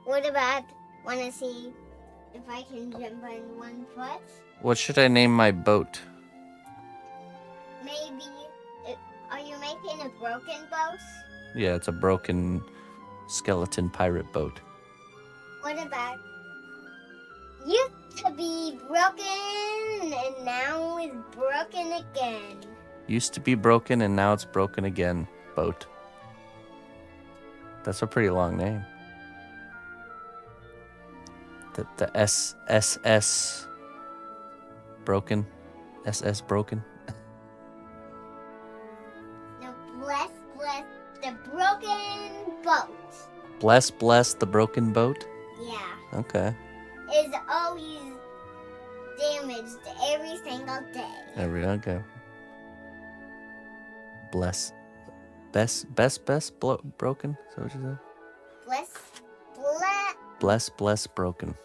what about want to see if I can jump on one foot? What should I name my boat? Maybe. Are you making a broken boat? Yeah, it's a broken skeleton pirate boat. What about used to be broken and now is broken again? Used to be broken and now it's broken again. Boat. That's a pretty long name. The SSS broken. SS broken. No, bless the broken boat. Bless the broken boat. Yeah. Okay. Is always damaged every single day. Okay. Bless. Best broken. Is that what you said? Bless broken.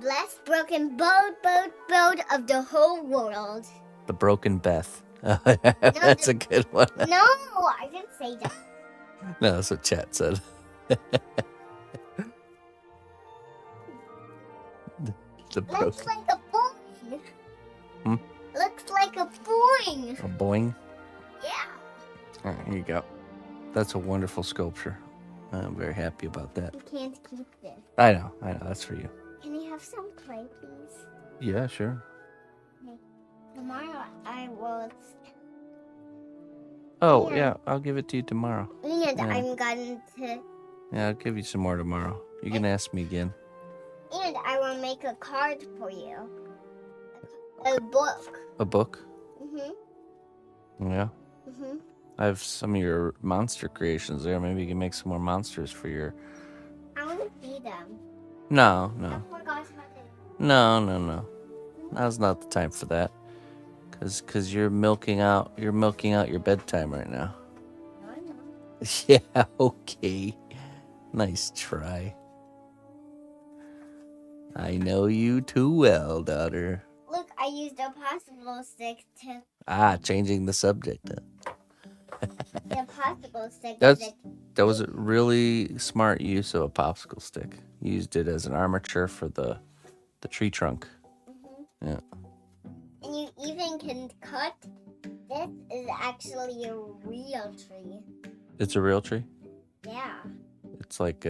Bless broken boat of the whole world. The broken Beth. That's a good one. No, I didn't say that. No, that's what chat said. The Looks broken. like a boing. Hmm? Looks like a boing. A boing. Yeah. All right, here you go. That's a wonderful sculpture. I'm very happy about that. You can't keep this. I know. That's for you. Can you have some clay, please? Yeah, sure. Tomorrow I will. Oh, Yeah. yeah, I'll give it to you tomorrow. And Yeah. I'm going to. Yeah, I'll give you some more tomorrow. You can ask me again. And I will make a card for you. A book. A book? Mhm. Yeah. Mhm. I have some of your monster creations there. Maybe you can make some more monsters for your... I want to see them. No. I forgot how to. No. Now's not the time for that. Cause you're milking out your bedtime right now. No, I know. Yeah, okay. Nice try. I know you too well, daughter. Look, I used a possible stick to. Changing the subject. The possible stick. That was a really smart use of a popsicle stick. You used it as an armature for the tree trunk. Mhm. Yeah. And you even can cut. This is actually a real tree. It's a real tree? Yeah. It's like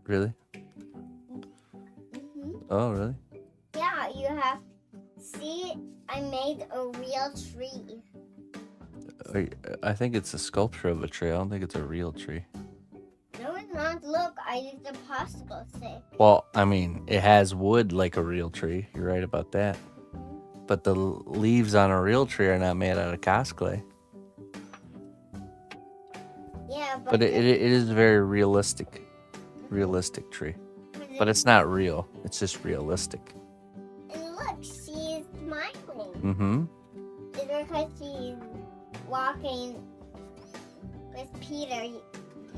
really? Mhm. Oh, really? Yeah, you have. See, I made a real tree. I think it's a sculpture of a tree. I don't think it's a real tree. No, it's not. Look, I used a possible stick. Well, I mean, it has wood like a real tree. You're right about that. But the leaves on a real tree are not made out of cosplay. Yeah, But it is a very realistic tree. But it's not real. It's just realistic. And look, she's smiling. Mm-hmm. It's because she's walking with Peter. You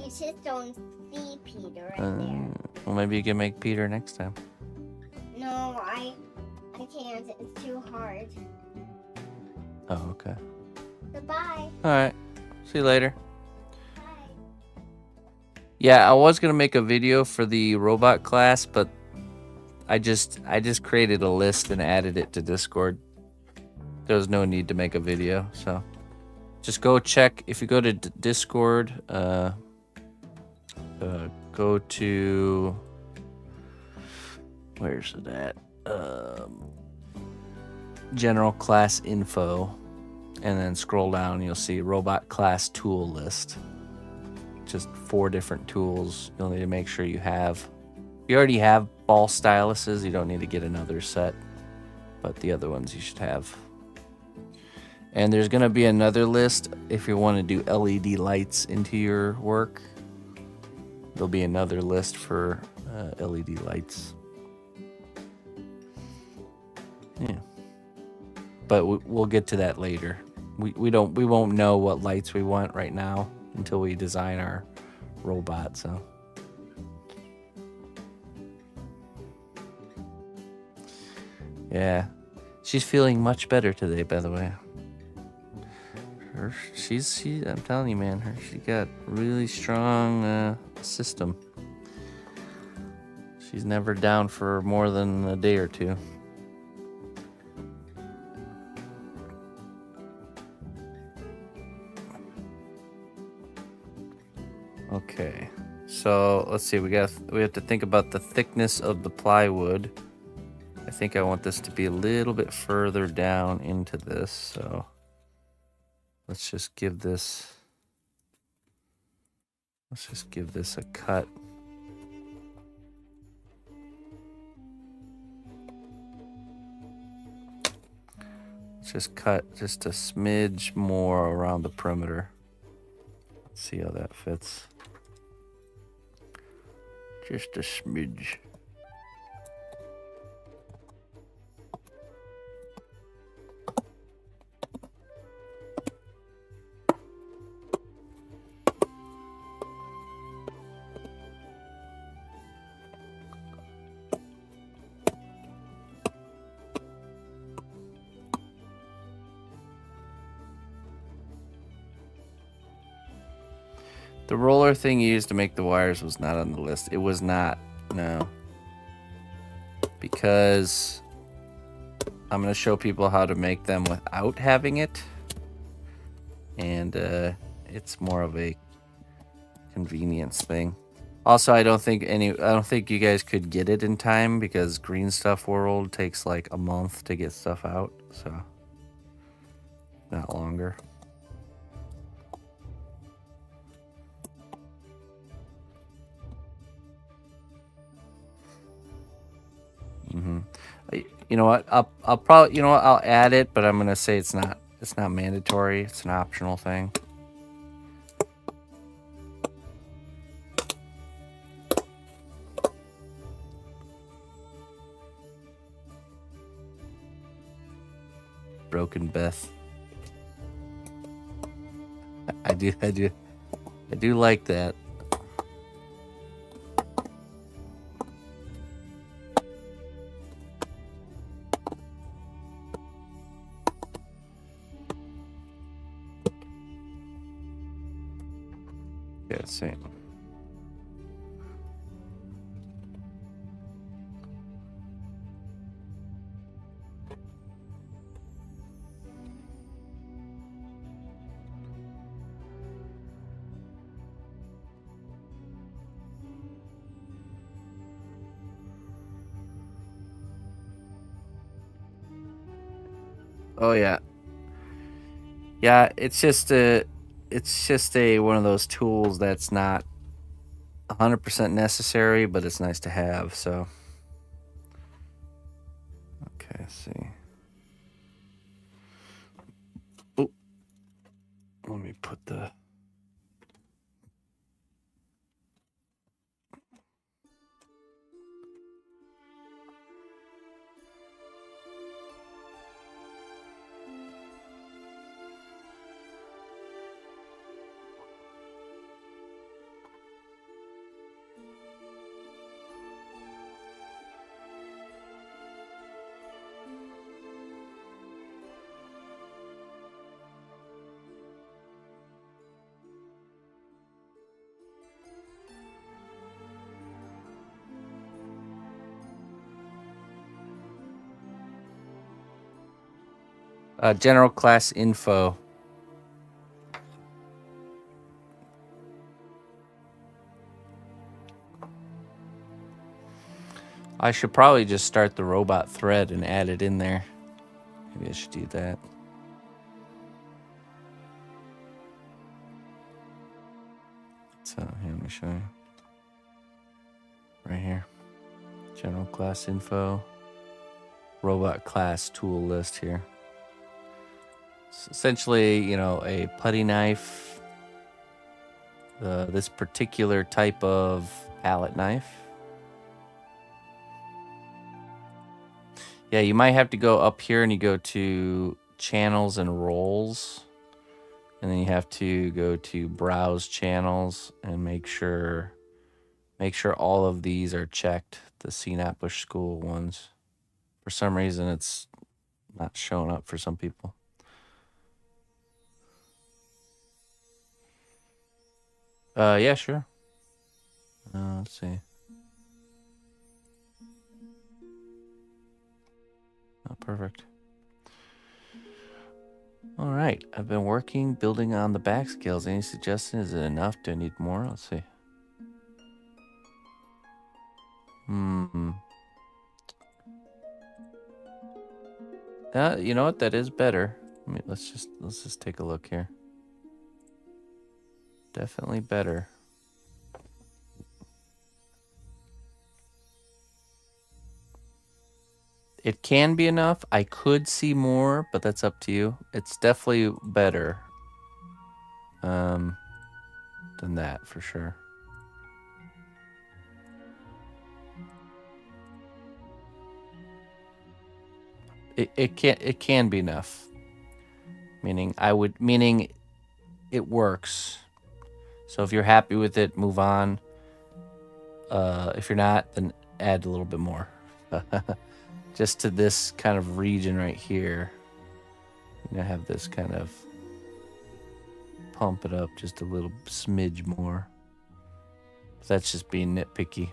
just don't see Peter right there. Well, maybe you can make Peter next time. No, I can't. It's too hard. Oh, okay. Goodbye. All right. See you later. Bye. Yeah, I was gonna make a video for the robot class, but I just created a list and added it to Discord. There was no need to make a video, so just go check. If you go to Discord, go to where's it at? General class info, and then scroll down, you'll see robot class tool list. Just 4 different tools. You'll need to make sure you have. You already have ball styluses. You don't need to get another set, but the other ones you should have. And there's going to be another list if you want to do LED lights into your work. There'll be another list for LED lights. Yeah, but we'll get to that later. We won't know what lights we want right now until we design our robot. So yeah, she's feeling much better today, by the way. I'm telling you, man, she got really strong system. She's never down for more than a day or two. Okay, so let's see. We have to think about the thickness of the plywood. I think I want this to be a little bit further down into this, so let's just give this a cut. Let's just cut just a smidge more around the perimeter. Let's see how that fits. Just a smidge. The roller thing you used to make the wires was not on the list. It was not, no. Because I'm going to show people how to make them without having it. And it's more of a convenience thing. Also, I don't think you guys could get it in time because Green Stuff World takes like a month to get stuff out, so not longer. You know what? I'll probably, you know what? I'll add it, but I'm gonna say it's not mandatory. It's an optional thing. Broken Beth. I do like that. Yeah, same. Oh yeah. Yeah, it's just a one of those tools that's not 100% necessary, but it's nice to have, so. Okay, let's see. Oh, let me put the. General class info. I should probably just start the robot thread and add it in there. Maybe I should do that. So here, let me show you. Right here. General class info. Robot class tool list here. It's essentially, you know, a putty knife. This particular type of palette knife. Yeah, you might have to go up here and you go to channels and roles. And then you have to go to browse channels and make sure all of these are checked, the cnotbusch school ones. For some reason it's not showing up for some people. Yeah, sure. Let's see. Oh, perfect. All right, I've been building on the back scales. Any suggestion? Is it enough? Do I need more? Let's see. You know what? That is better. I mean, let's just take a look here. Definitely better. It can be enough. I could see more, but that's up to you. It's definitely better than that for sure. It can be enough. Meaning it works. So if you're happy with it, move on. If you're not, then add a little bit more. Just to this kind of region right here. You know, have this kind of pump it up just a little smidge more. That's just being nitpicky.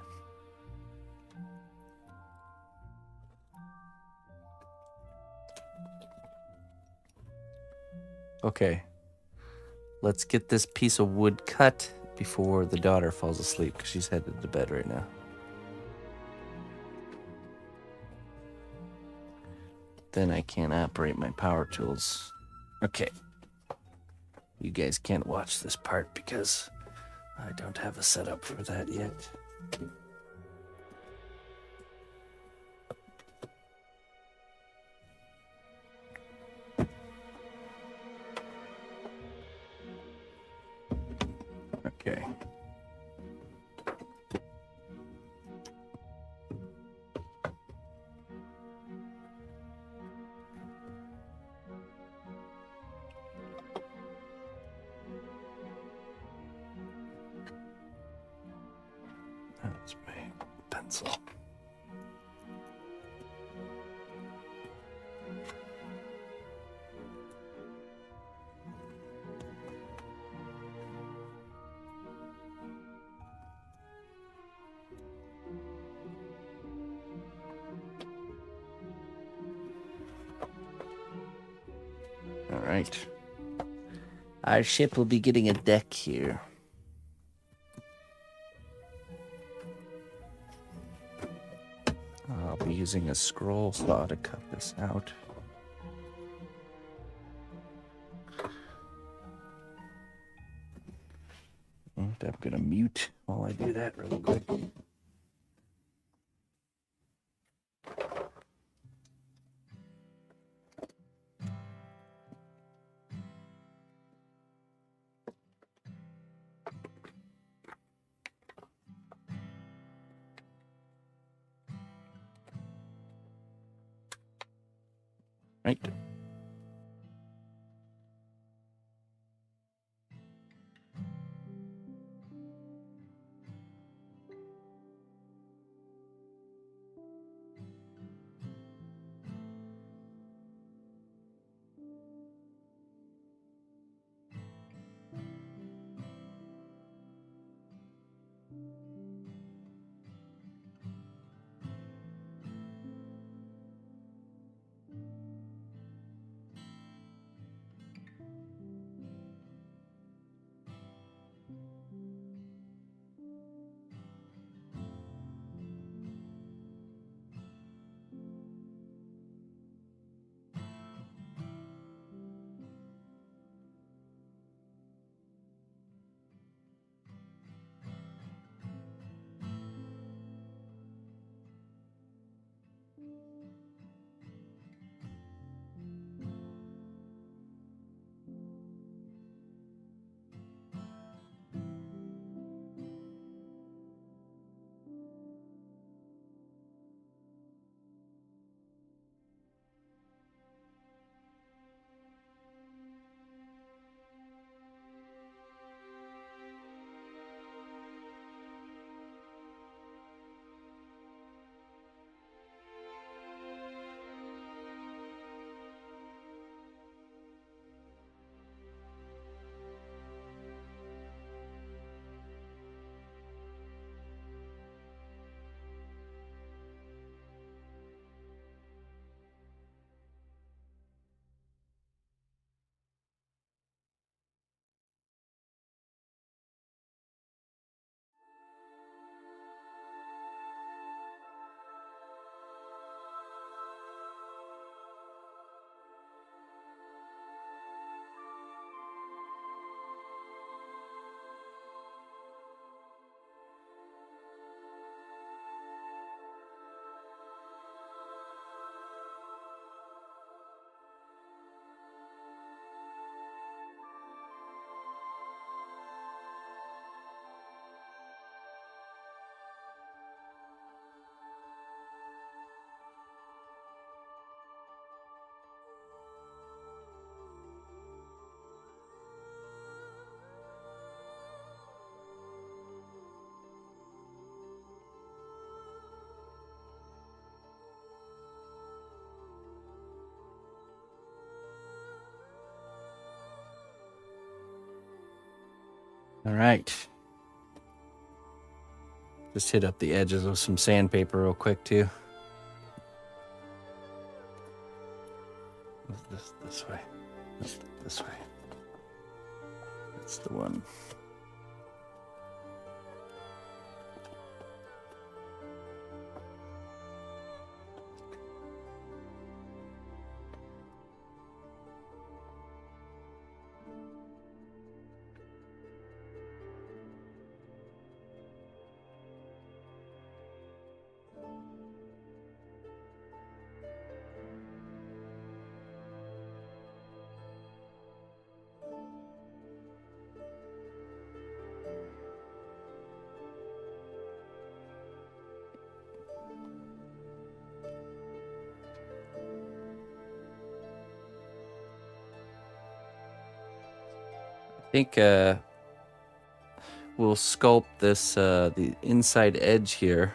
Okay. Let's get this piece of wood cut before the daughter falls asleep because she's headed to bed right now. Then I can't operate my power tools. Okay. You guys can't watch this part because I don't have a setup for that yet. Okay. That's my pencil. All right. Our ship will be getting a deck here. I'll be using a scroll saw to cut this out. And I'm gonna mute while I do that really quick. Right. All right. Just hit up the edges with some sandpaper real quick too. This way. This way. That's the one. I think we'll sculpt this the inside edge here,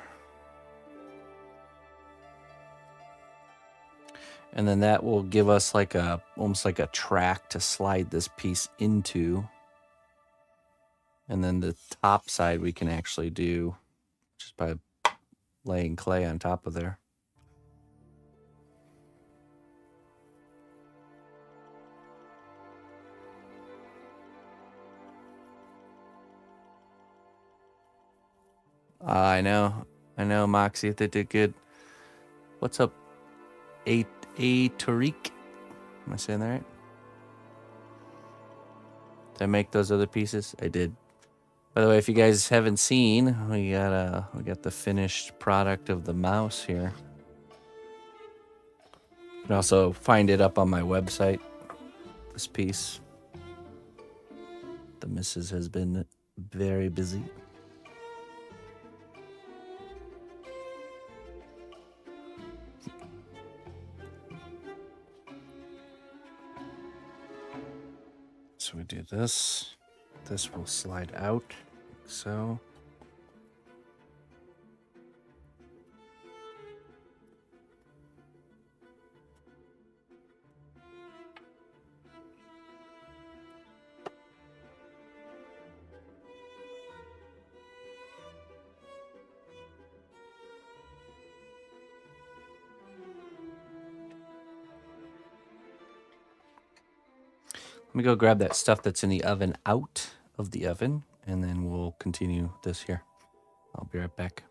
and then that will give us like almost like a track to slide this piece into, and then the top side we can actually do just by laying clay on top of there. I know, Moxie, they did good. What's up, A Tariq? Am I saying that right? Did I make those other pieces? I did. By the way, if you guys haven't seen, we got the finished product of the mouse here. You can also find it up on my website. This piece. The missus has been very busy. So we do this. This will slide out, like so. Let me go grab that stuff that's in the oven out of the oven, and then we'll continue this here. I'll be right back.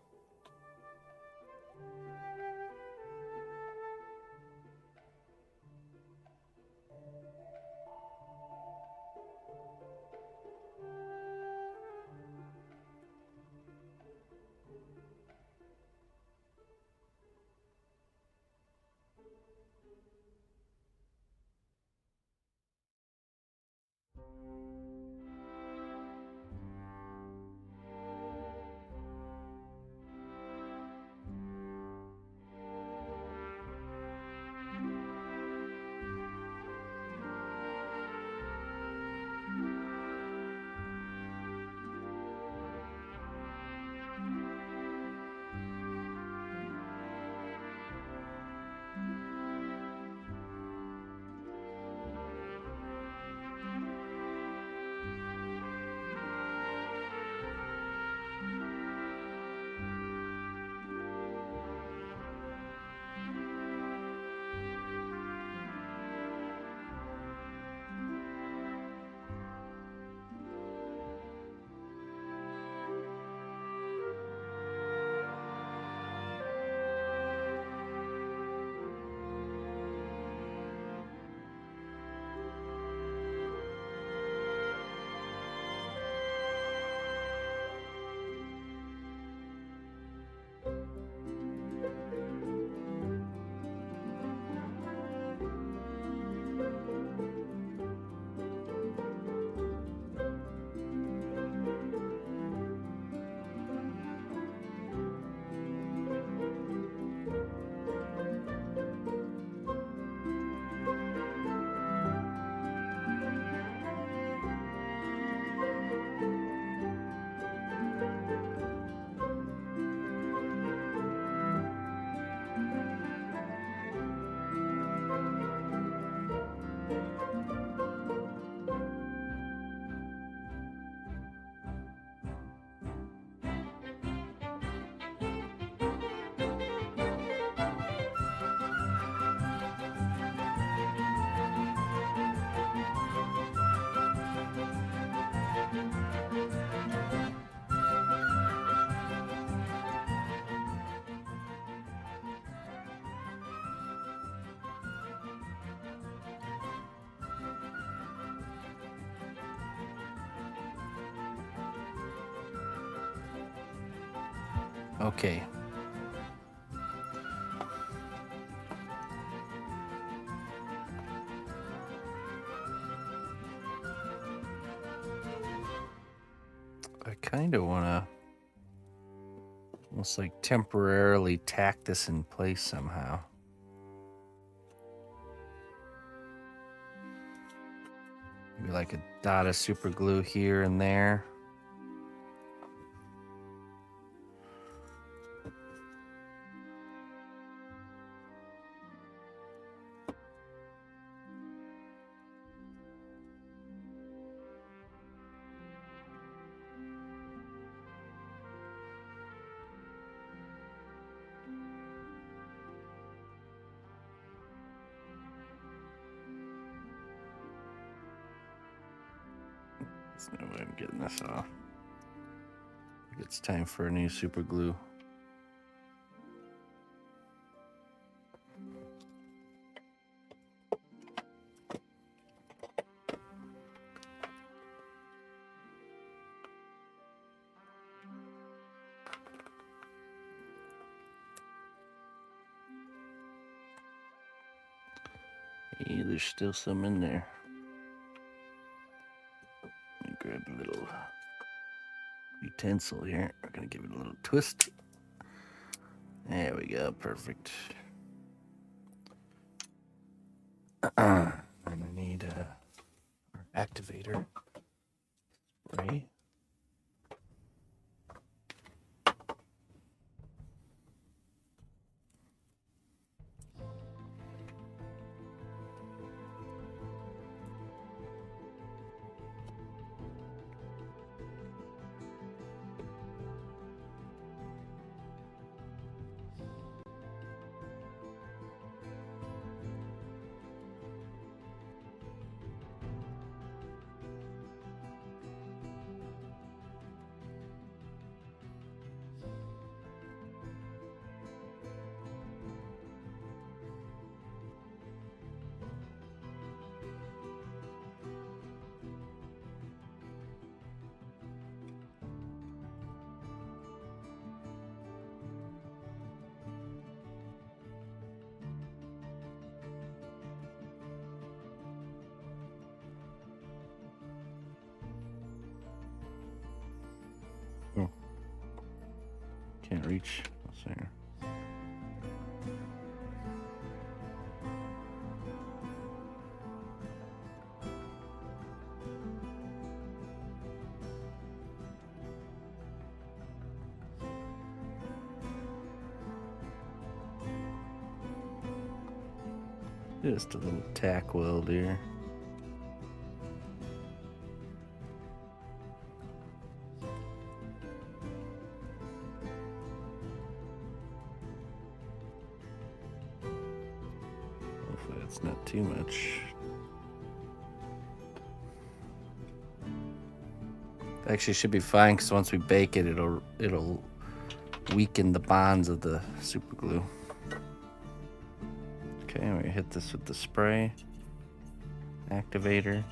Okay. I kind of want to almost like temporarily tack this in place somehow. Maybe like a dot of super glue here and there. There's no way I'm getting this off. I think it's time for a new super glue. Hey, there's still some in there. Let me grab a little utensil here. We're gonna give it a little twist. There we go, perfect. And I need our activator spray. Can't reach. Let's see here. Just a little tack weld here. Hopefully that's not too much. Actually should be fine because once we bake it, it'll weaken the bonds of the super glue. Okay, we hit this with the spray activator.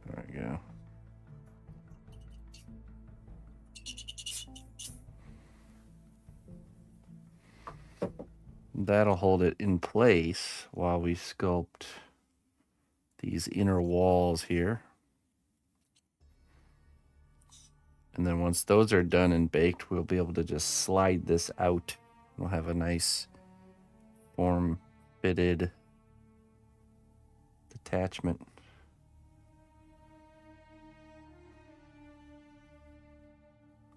There we go. That'll hold it in place while we sculpt these inner walls here. And then once those are done and baked, we'll be able to just slide this out. We'll have a nice form-fitted detachment.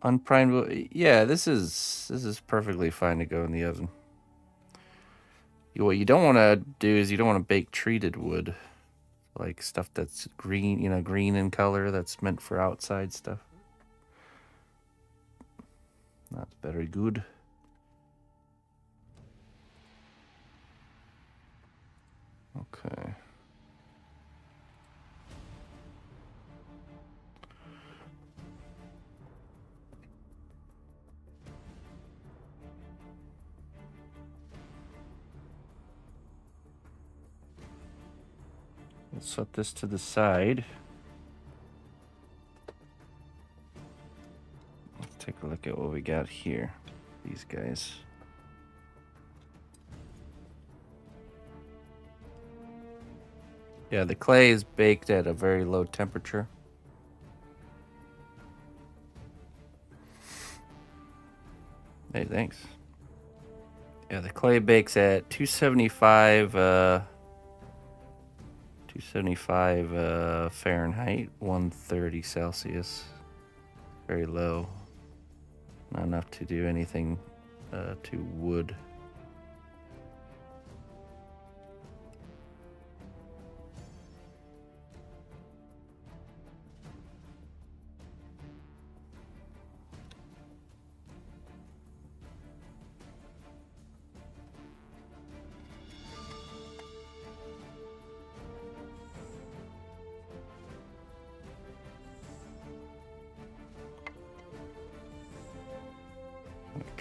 Unprimed wood. Yeah, this is perfectly fine to go in the oven. What you don't want to do is you don't want to bake treated wood, like stuff that's green, you know, green in color. That's meant for outside stuff. Not very good. Okay. We'll set this to the side. Let's take a look at what we got here. These guys. Yeah, the clay is baked at a very low temperature. Hey, thanks. Yeah, the clay bakes at 275 Fahrenheit, 130 Celsius. Very low. Not enough to do anything to wood.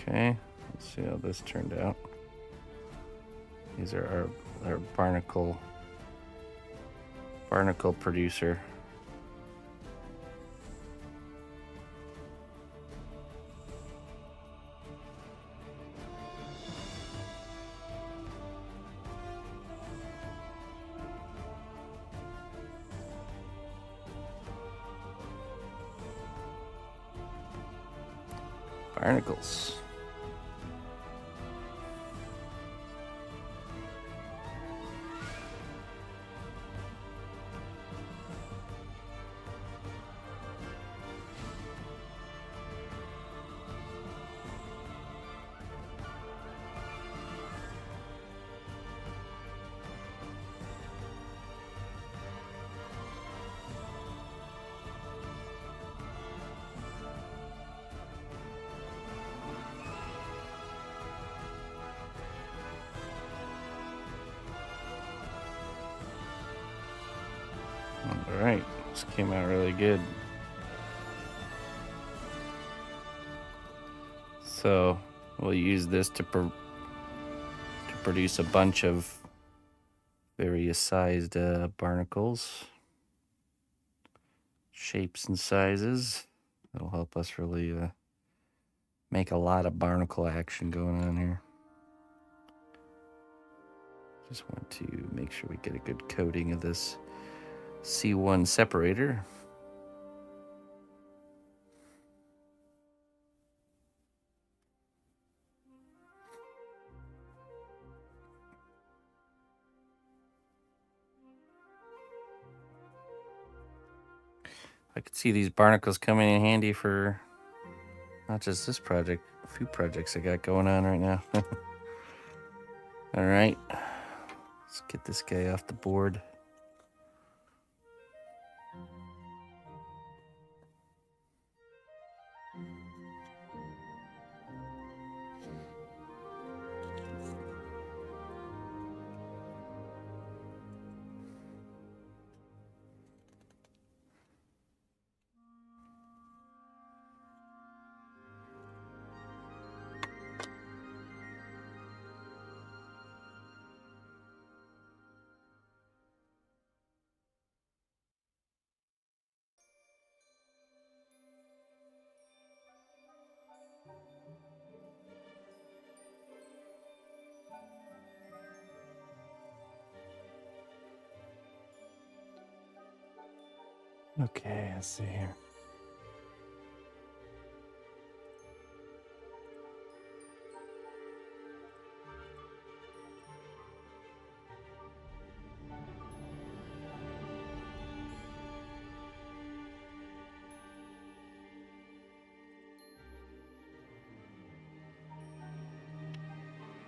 Okay, let's see how this turned out. These are our barnacle producer. Barnacles. All right, this came out really good. So we'll use this to produce a bunch of various sized barnacles, shapes and sizes. That'll help us really make a lot of barnacle action going on here. Just want to make sure we get a good coating of this C1 separator. I could see these barnacles coming in handy for not just this project, a few projects I got going on right now. All right, let's get this guy off the board. Okay, let's see here.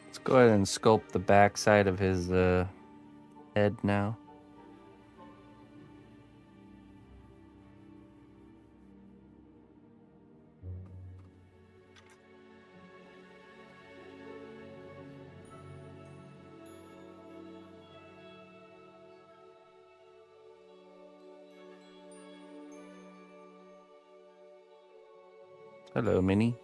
Let's go ahead and sculpt the back side of his head now. Hello, Minnie.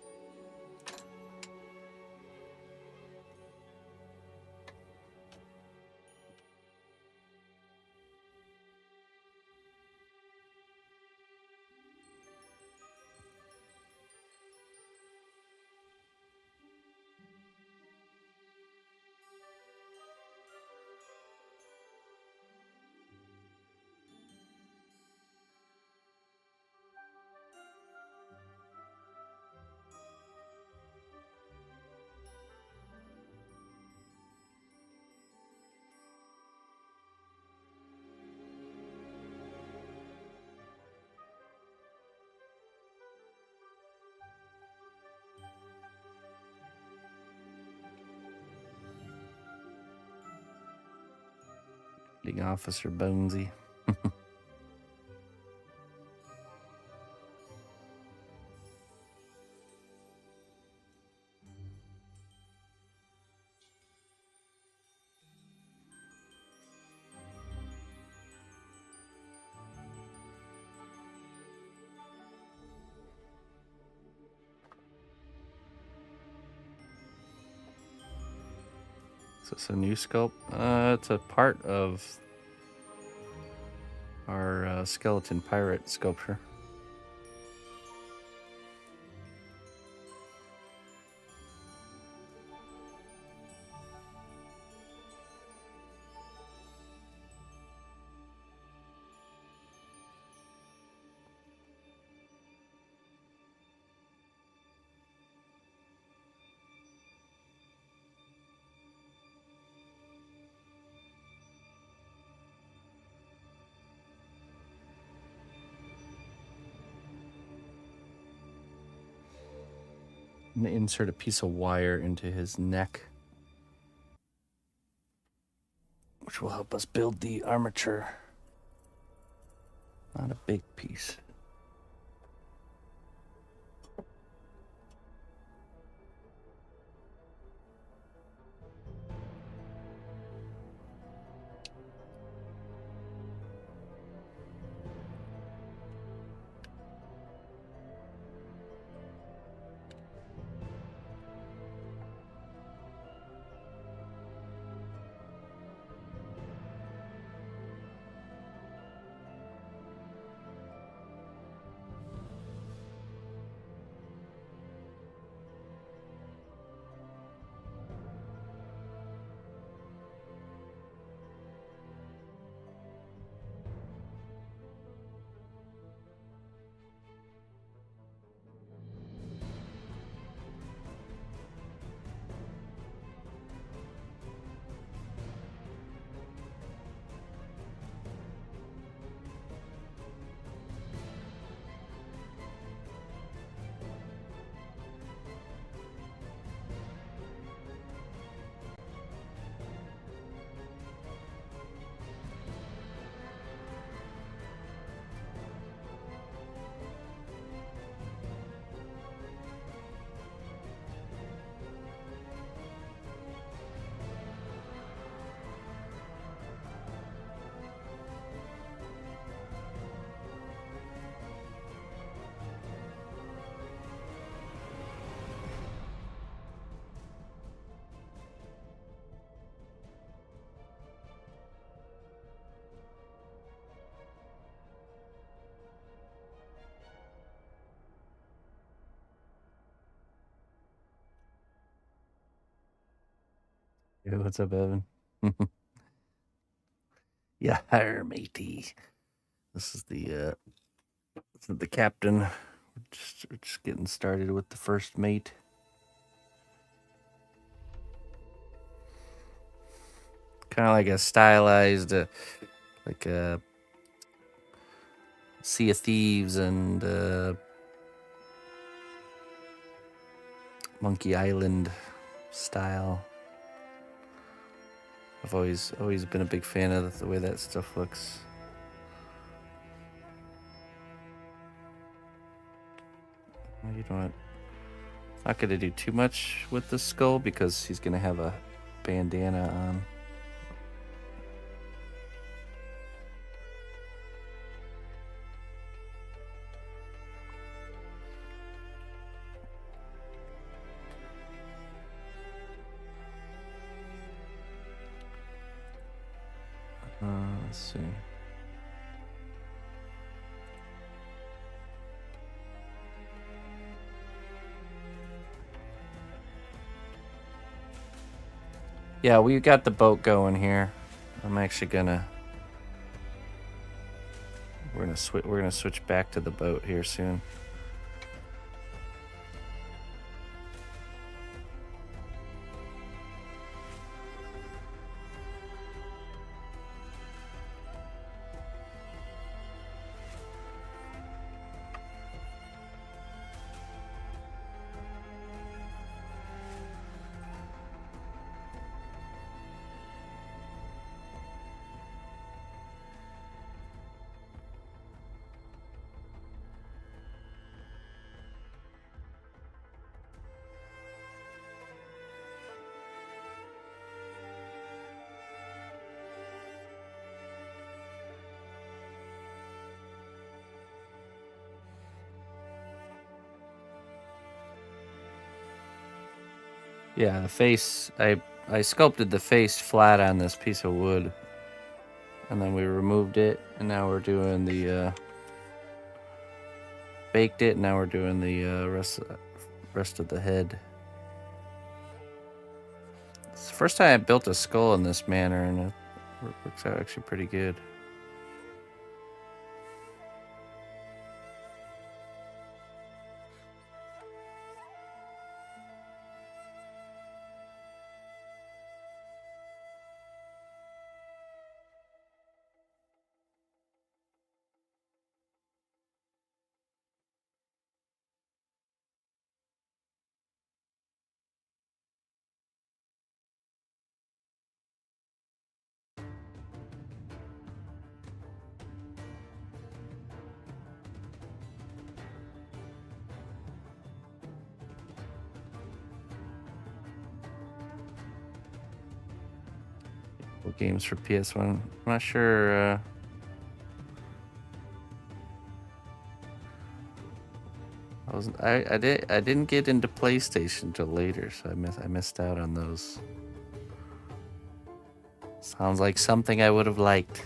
Big Officer Bonesy. Is this a new sculpt? It's a part of our Skeleton Pirate sculpture. I'm going to insert a piece of wire into his neck, which will help us build the armature. Not a big piece. Hey, what's up, Evan? Yeah, hire matey. This is the captain. We're just getting started with the first mate. Kind of like a stylized, like a Sea of Thieves and Monkey Island style. I've always been a big fan of the way that stuff looks. You know what? Not gonna do too much with the skull because he's gonna have a bandana on. Let's see. Yeah, we got the boat going here. I'm actually gonna we're gonna switch back to the boat here soon. Yeah, the face, I sculpted the face flat on this piece of wood. And then we removed it, and now we're doing the, baked it, and now we're doing the rest of the head. It's the first time I built a skull in this manner, and it works out actually pretty good. Games for PS1. I'm not sure. I didn't get into PlayStation till later, so I missed out on those. Sounds like something I would have liked.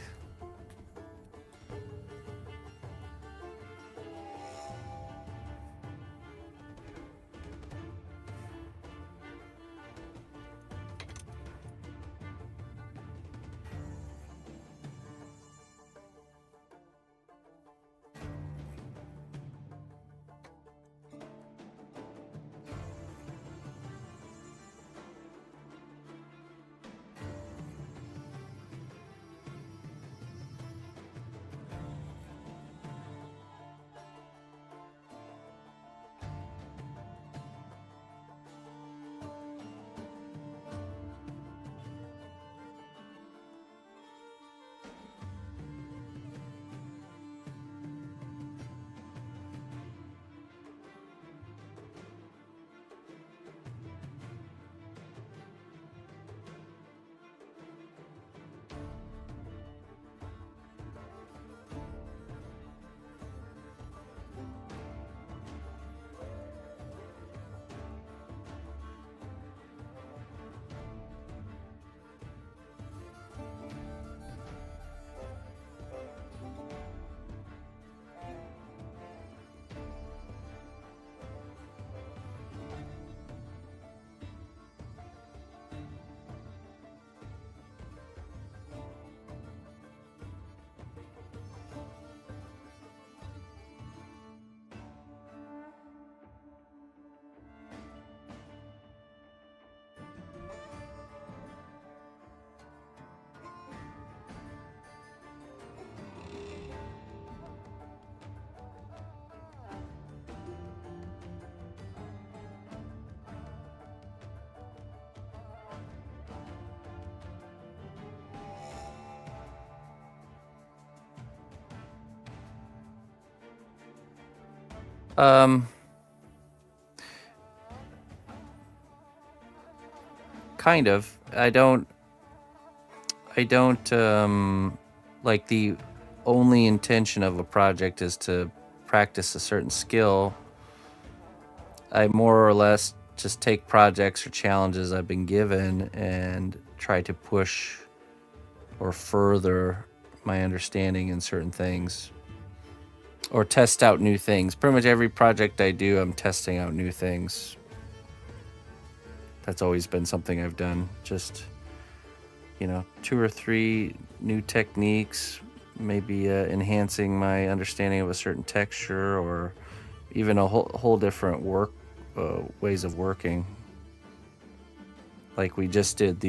Kind of. I don't like the only intention of a project is to practice a certain skill. I more or less just take projects or challenges I've been given and try to push or further my understanding in certain things. Or test out new things. Pretty much every project I do, I'm testing out new things. That's always been something I've done. Just, 2 or 3 new techniques, maybe enhancing my understanding of a certain texture, or even a whole different ways of working. Like we just did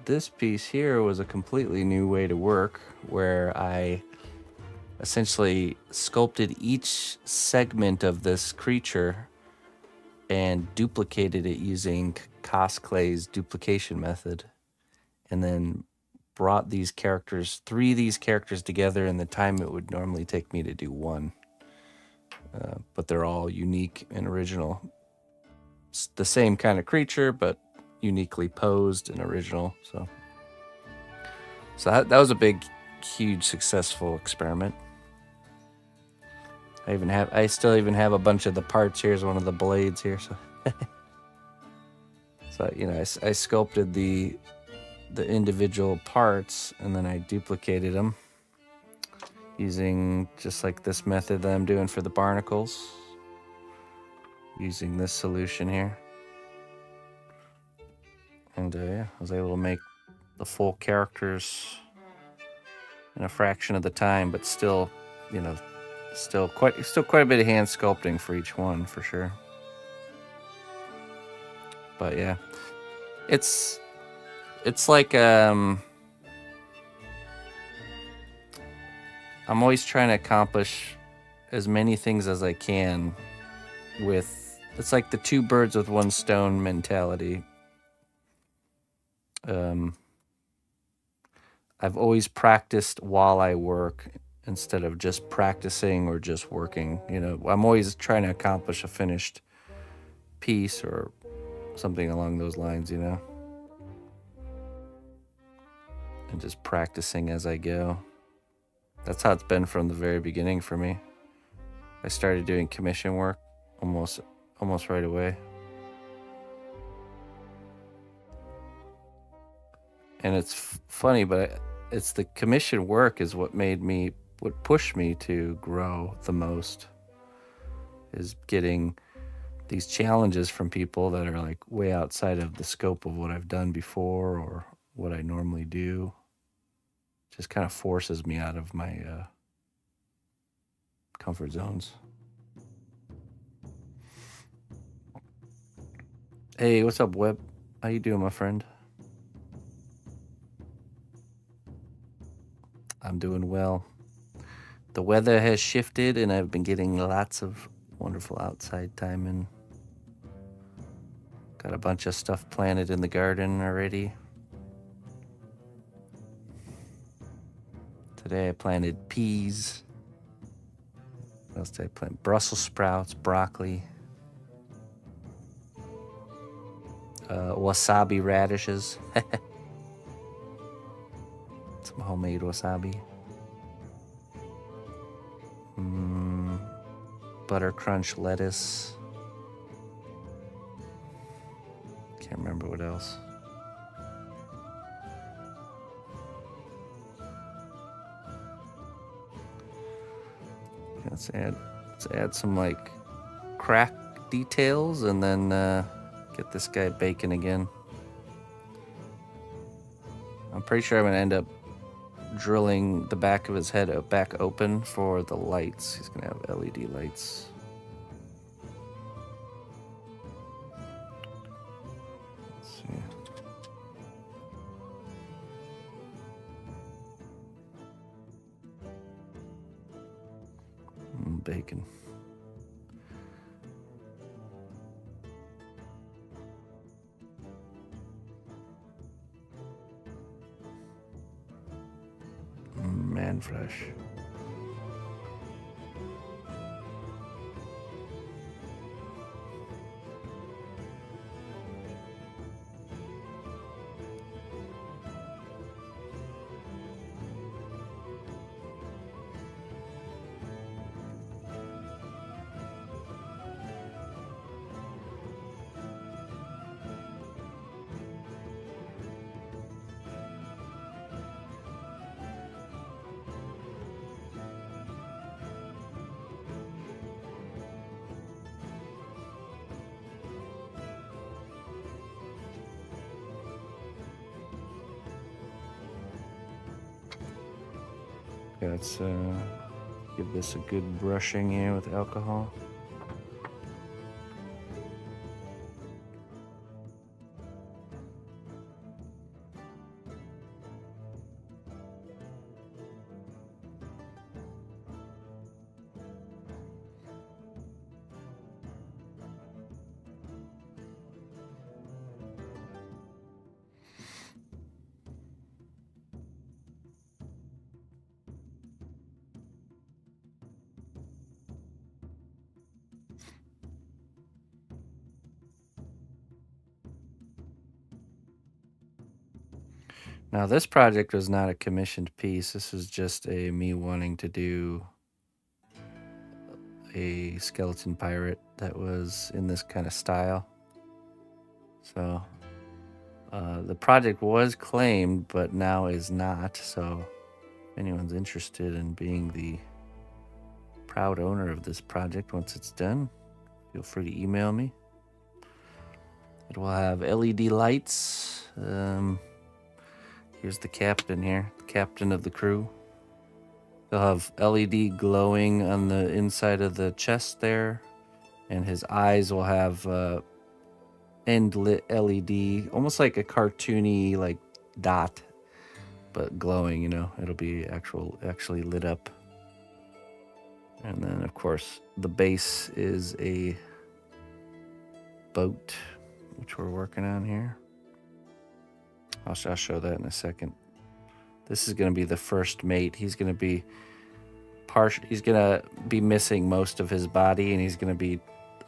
this piece here was a completely new way to work, where I essentially sculpted each segment of this creature and duplicated it using Cosclay's duplication method, and then brought these characters, 3 of these characters together in the time it would normally take me to do 1. But they're all unique and original. It's the same kind of creature, but uniquely posed and original. So that was a big, huge, successful experiment. I still even have a bunch of the parts. Here's one of the blades here. So, so you know, I sculpted the individual parts and then I duplicated them using just like this method that I'm doing for the barnacles. Using this solution here. And yeah, I was able to make the full characters in a fraction of the time, but still, you know, still quite a bit of hand sculpting for each one for sure. But yeah, it's like I'm always trying to accomplish as many things as I can with, it's like the two birds with one stone mentality. I've always practiced while I work instead of just practicing or just working. You know, I'm always trying to accomplish a finished piece or something along those lines, you know, and just practicing as I go. That's how it's been from the very beginning for me. I started doing commission work almost right away. And it's funny, but it's the commission work is what pushed me to grow the most, is getting these challenges from people that are like way outside of the scope of what I've done before or what I normally do. Just kind of forces me out of my comfort zones. Hey, what's up, Webb? How you doing, my friend? I'm doing well. The weather has shifted and I've been getting lots of wonderful outside time and got a bunch of stuff planted in the garden already. Today I planted peas. What else did I plant? Brussels sprouts, broccoli, wasabi radishes. Some homemade wasabi. Butter crunch lettuce. Can't remember what else. Let's add some like crack details and then get this guy baking again. I'm pretty sure I'm gonna end up drilling the back of his head back open for the lights. He's gonna have LED lights. Let's see. Bacon. Man fresh. Yeah, let's give this a good brushing here with alcohol. Now this project was not a commissioned piece. This is just me wanting to do a skeleton pirate that was in this kind of style. So the project was claimed, but now is not. So if anyone's interested in being the proud owner of this project once it's done, feel free to email me. It will have LED lights. Here's the captain here, the captain of the crew. They'll have LED glowing on the inside of the chest there, and his eyes will have end lit LED, almost like a cartoony like dot, but glowing. You know, it'll be actually lit up. And then of course the base is a boat, which we're working on here. I'll show that in a second. This is going to be the first mate. He's going to be missing most of his body, and he's going to be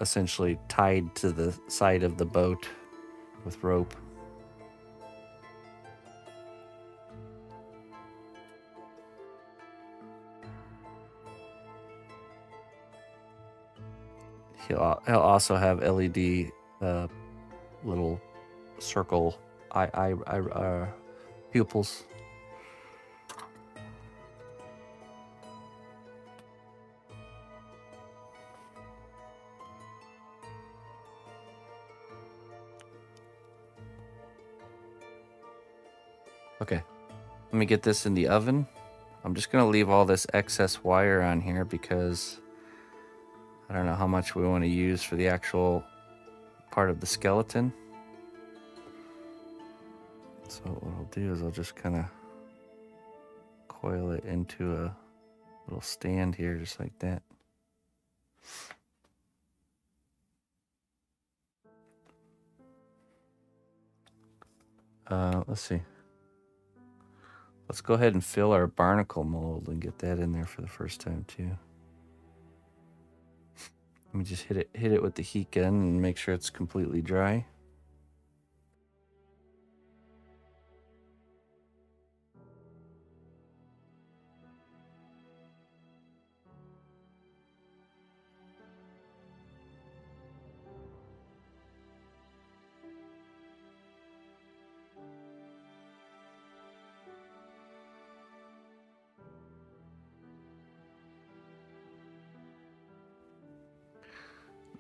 essentially tied to the side of the boat with rope. He'll also have LED little circle eye pupils. Okay, let me get this in the oven. I'm just gonna leave all this excess wire on here because I don't know how much we want to use for the actual part of the skeleton. So what I'll do is I'll just kind of coil it into a little stand here, just like that. Let's see. Let's go ahead and fill our barnacle mold and get that in there for the first time too. Let me just hit it with the heat gun and make sure it's completely dry.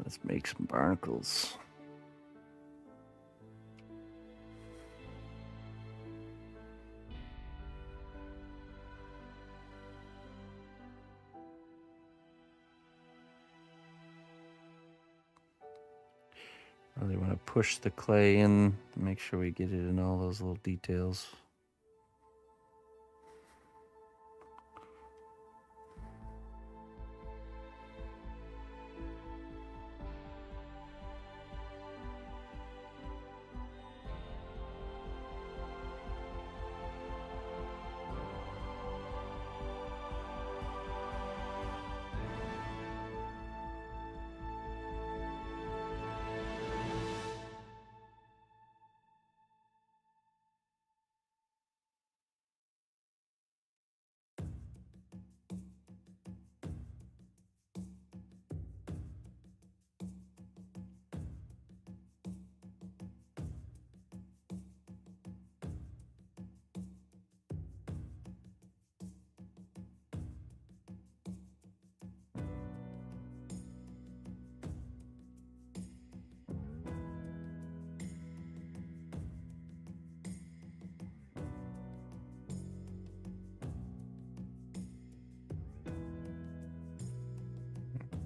Let's make some barnacles. Really want to push the clay in to make sure we get it in all those little details.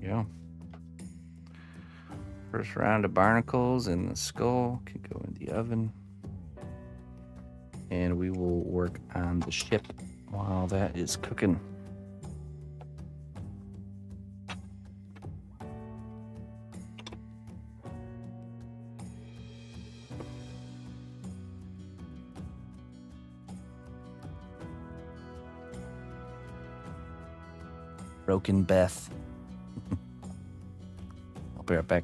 Yeah. First round of barnacles and the skull can go in the oven. And we will work on the ship while that is cooking. Broken Beth. I'll be right back.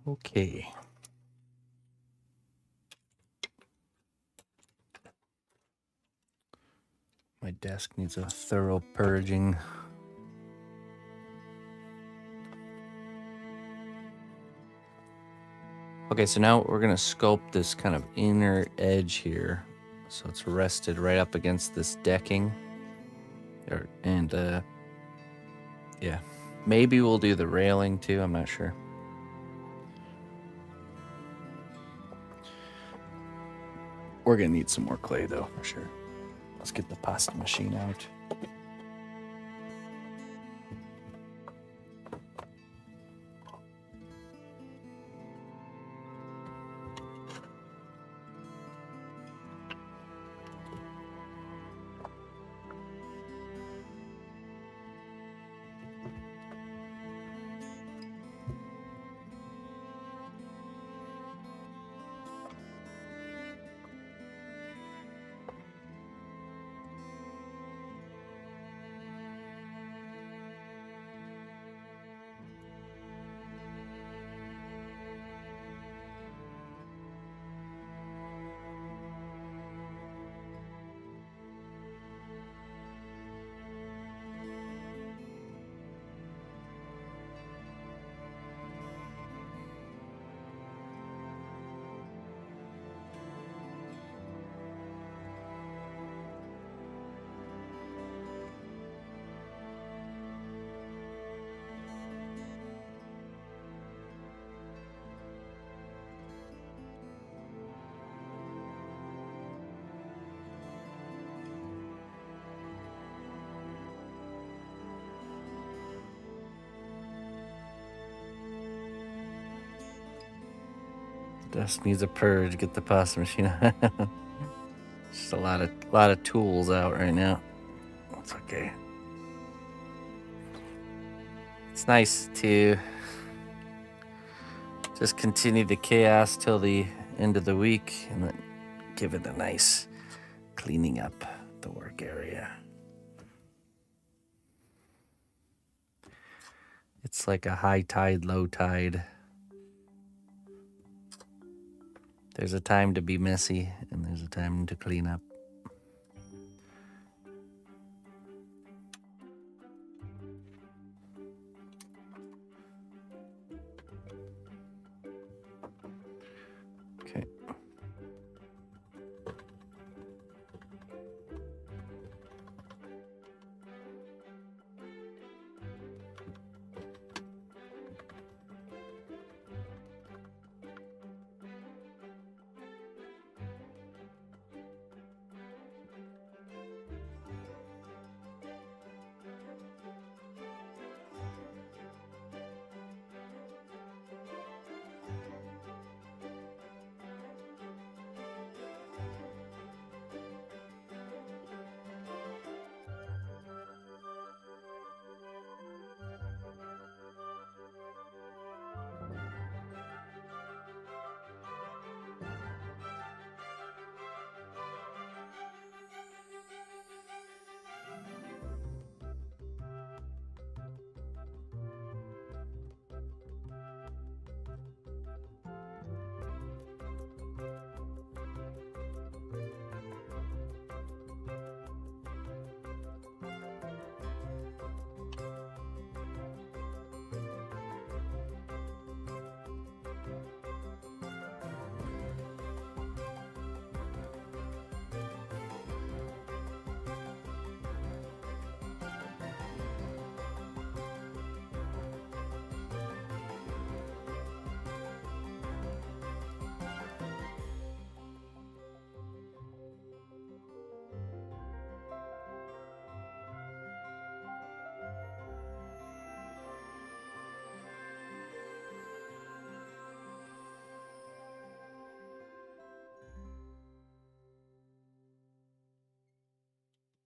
Okay. My desk needs a thorough purging. Okay, so now we're gonna sculpt this kind of inner edge here. So it's rested right up against this decking. Yeah. Maybe we'll do the railing too, I'm not sure. We're gonna need some more clay though, for sure. Let's get the pasta machine out. Desk needs a purge. Get the pasta machine out. Just a lot of tools out right now. It's okay. It's nice to just continue the chaos till the end of the week and then give it a nice cleaning up the work area. It's like a high tide, low tide. There's a time to be messy and there's a time to clean up. Okay.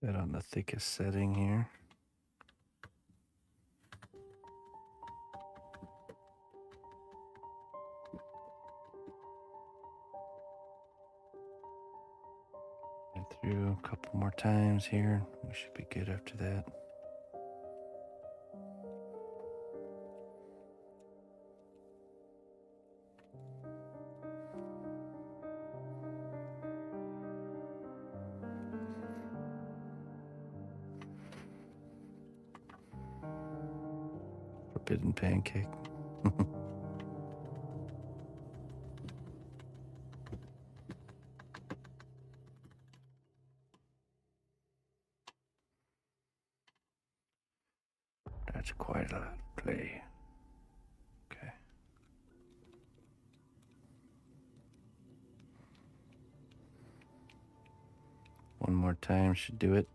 Put on the thickest setting here. And through a couple more times here. We should be good after that. forbidden pancake. That's quite a play. Okay. One more time should do it.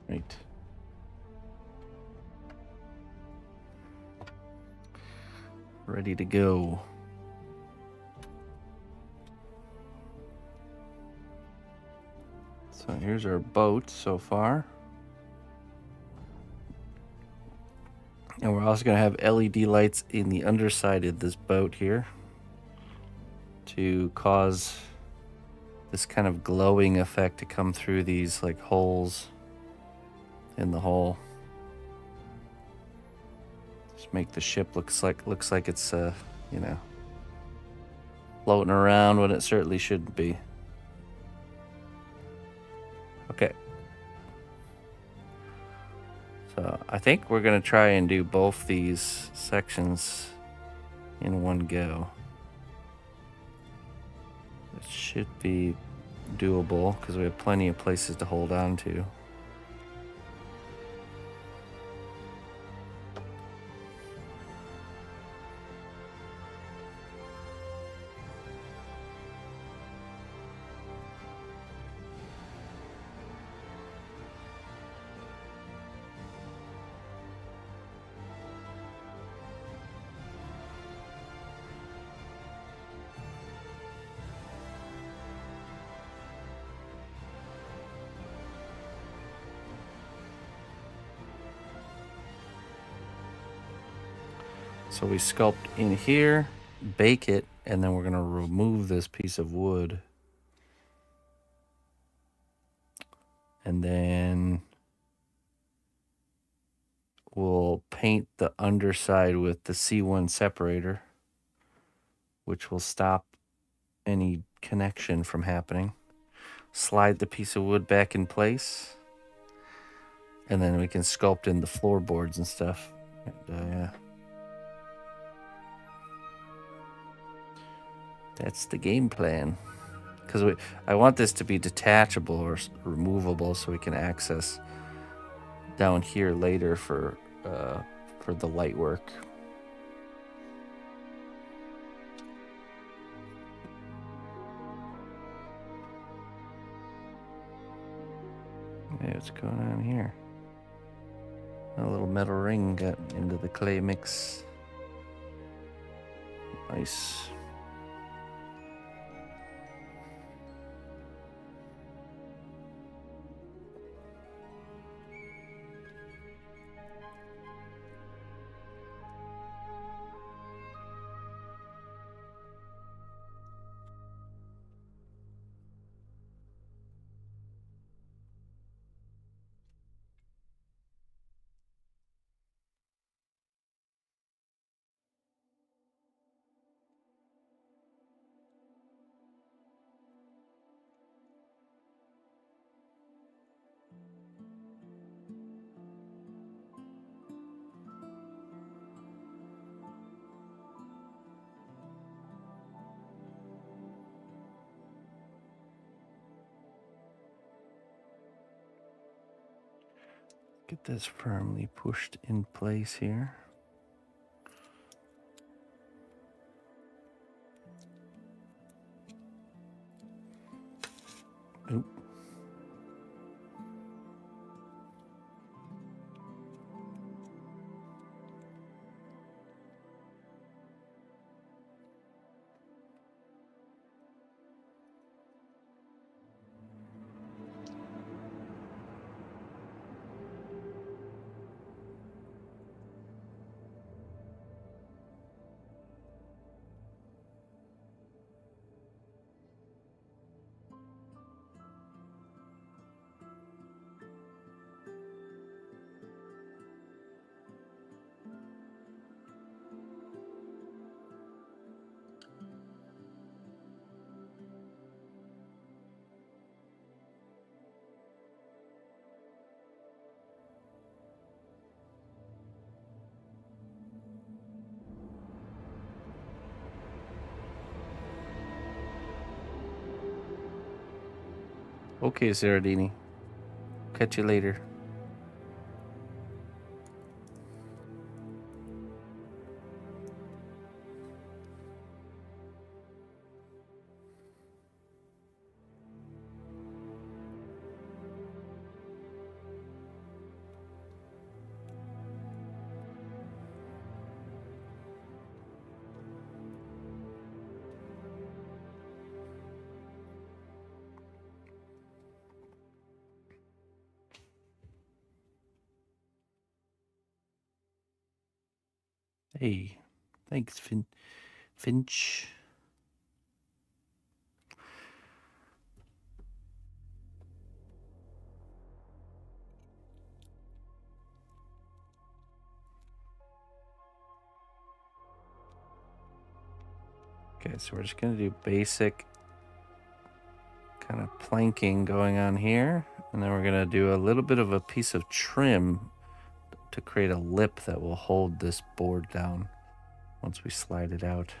Right. Ready to go. So here's our boat so far. And we're also going to have LED lights in the underside of this boat here to cause this kind of glowing effect to come through these like holes in the hull. Just make the ship looks like it's you know, floating around when it certainly shouldn't be. Okay. So I think we're gonna try and do both these sections in one go. It should be doable because we have plenty of places to hold on to. So we sculpt in here, bake it, and then we're going to remove this piece of wood. And then we'll paint the underside with the C1 separator, which will stop any connection from happening. Slide the piece of wood back in place, and then we can sculpt in the floorboards and stuff. And, yeah. That's the game plan. Because I want this to be detachable or removable so we can access down here later for the light work. Yeah, what's going on here? A little metal ring got into the clay mix. Nice. Get this firmly pushed in place here. Oop. Okay, Saradini. Catch you later. Hey, thanks, Finch. Okay, so we're just gonna do basic kind of planking going on here, and then we're gonna do a little bit of a piece of trim to create a lip that will hold this board down once we slide it out.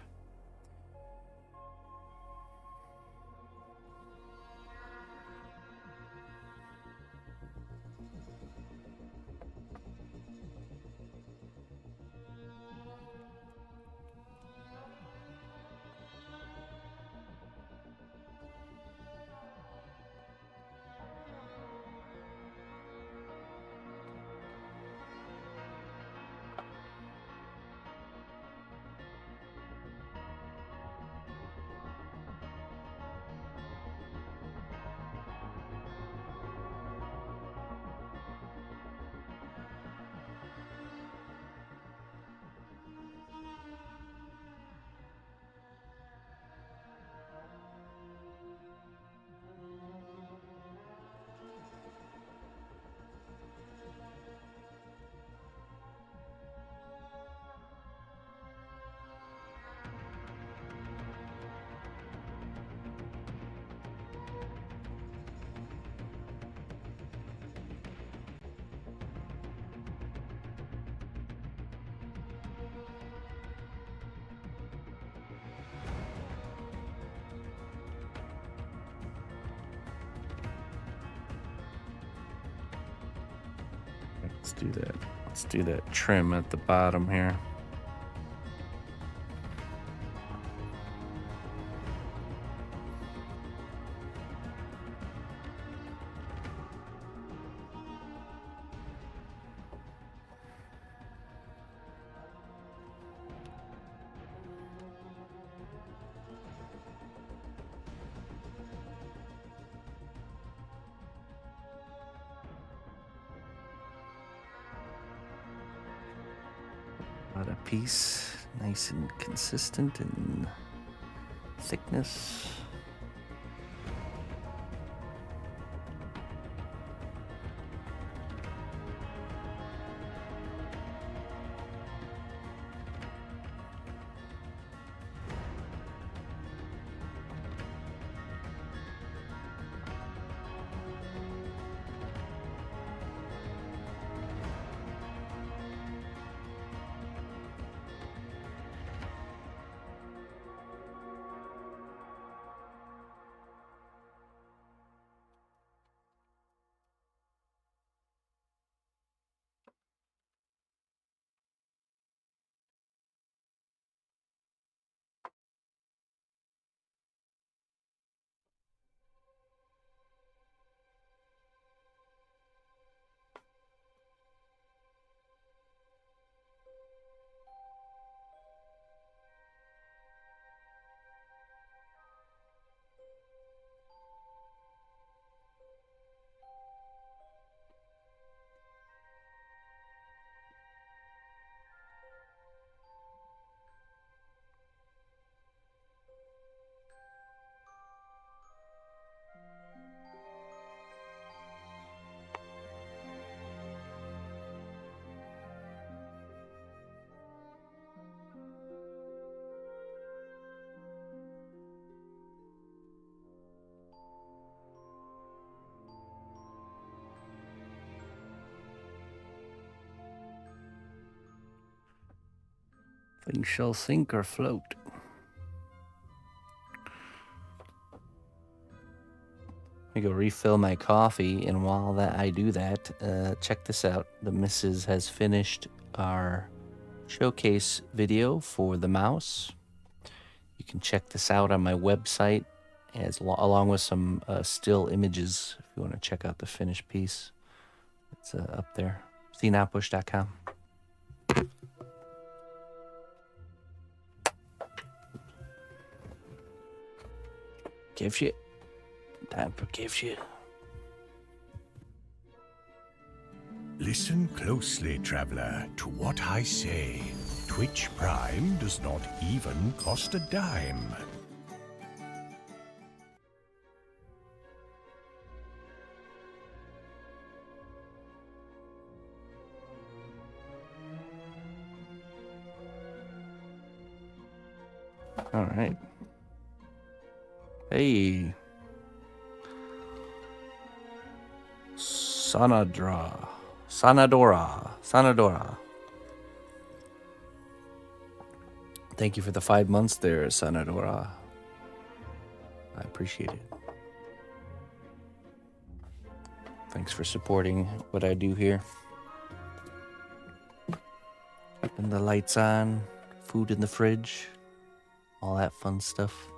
Let's do that. Let's do that trim at the bottom here. Got a piece, nice and consistent in thickness. Things shall sink or float. me go refill my coffee, and while that I do that, check this out. The missus has finished our showcase video for the mouse. You can check this out on my website, along with some still images if you want to check out the finished piece. It's up there, cnotbusch.com. Gives you time for gives you. Listen closely, traveler, to what I say. Twitch Prime does not even cost a dime. All right. Hey. Sanadora. Thank you for the 5 months there, Sanadora. I appreciate it. Thanks for supporting what I do here. Keeping the lights on, food in the fridge, all that fun stuff.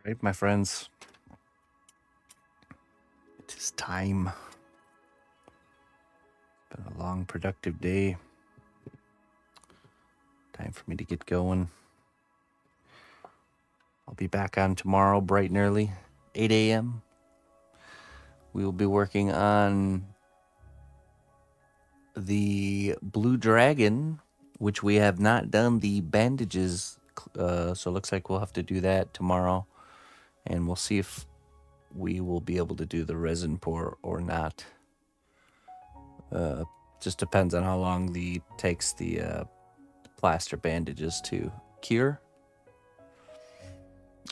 Right, my friends. It is time. It's been a long, productive day. Time for me to get going. I'll be back on tomorrow, bright and early, 8 a.m. We will be working on the Blue Dragon, which we have not done the bandages. So it looks like we'll have to do that tomorrow. And we'll see if we will be able to do the resin pour or not. Just depends on how long takes the plaster bandages to cure.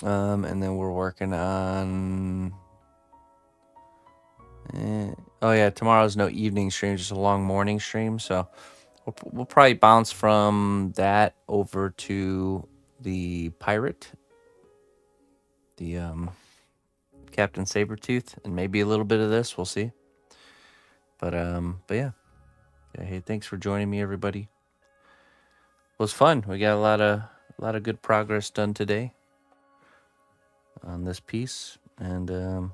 And then we're working on... oh yeah, tomorrow's no evening stream, just a long morning stream. So we'll probably bounce from that over to the pirate. The Captain Sabretooth, and maybe a little bit of this, we'll see. But yeah. Hey, thanks for joining me, everybody. It was fun. We got a lot of good progress done today on this piece, and got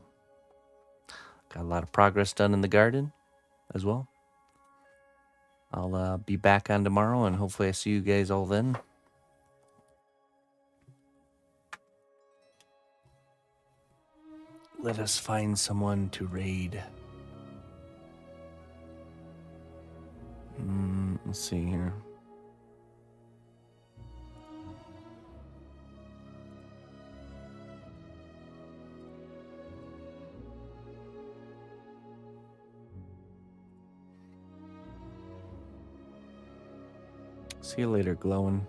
a lot of progress done in the garden as well. I'll be back on tomorrow, and hopefully I see you guys all then. Let us find someone to raid. Let's see here. See you later, glowing.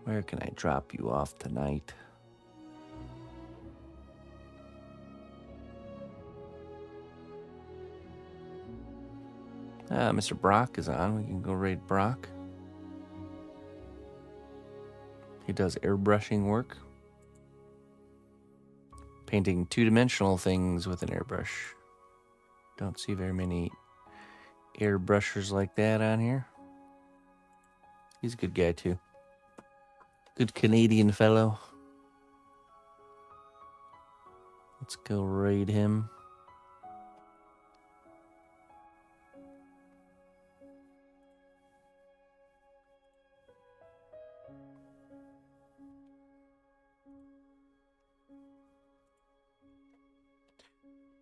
Where can I drop you off tonight? Mr. Brock is on. We can go raid Brock. He does airbrushing work. Painting two-dimensional things with an airbrush. Don't see very many airbrushers like that on here. He's a good guy too. Good Canadian fellow. Let's go raid him.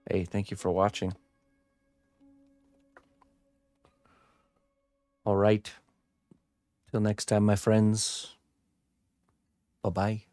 Hey, thank you for watching. All right. Till next time, my friends. Bye-bye.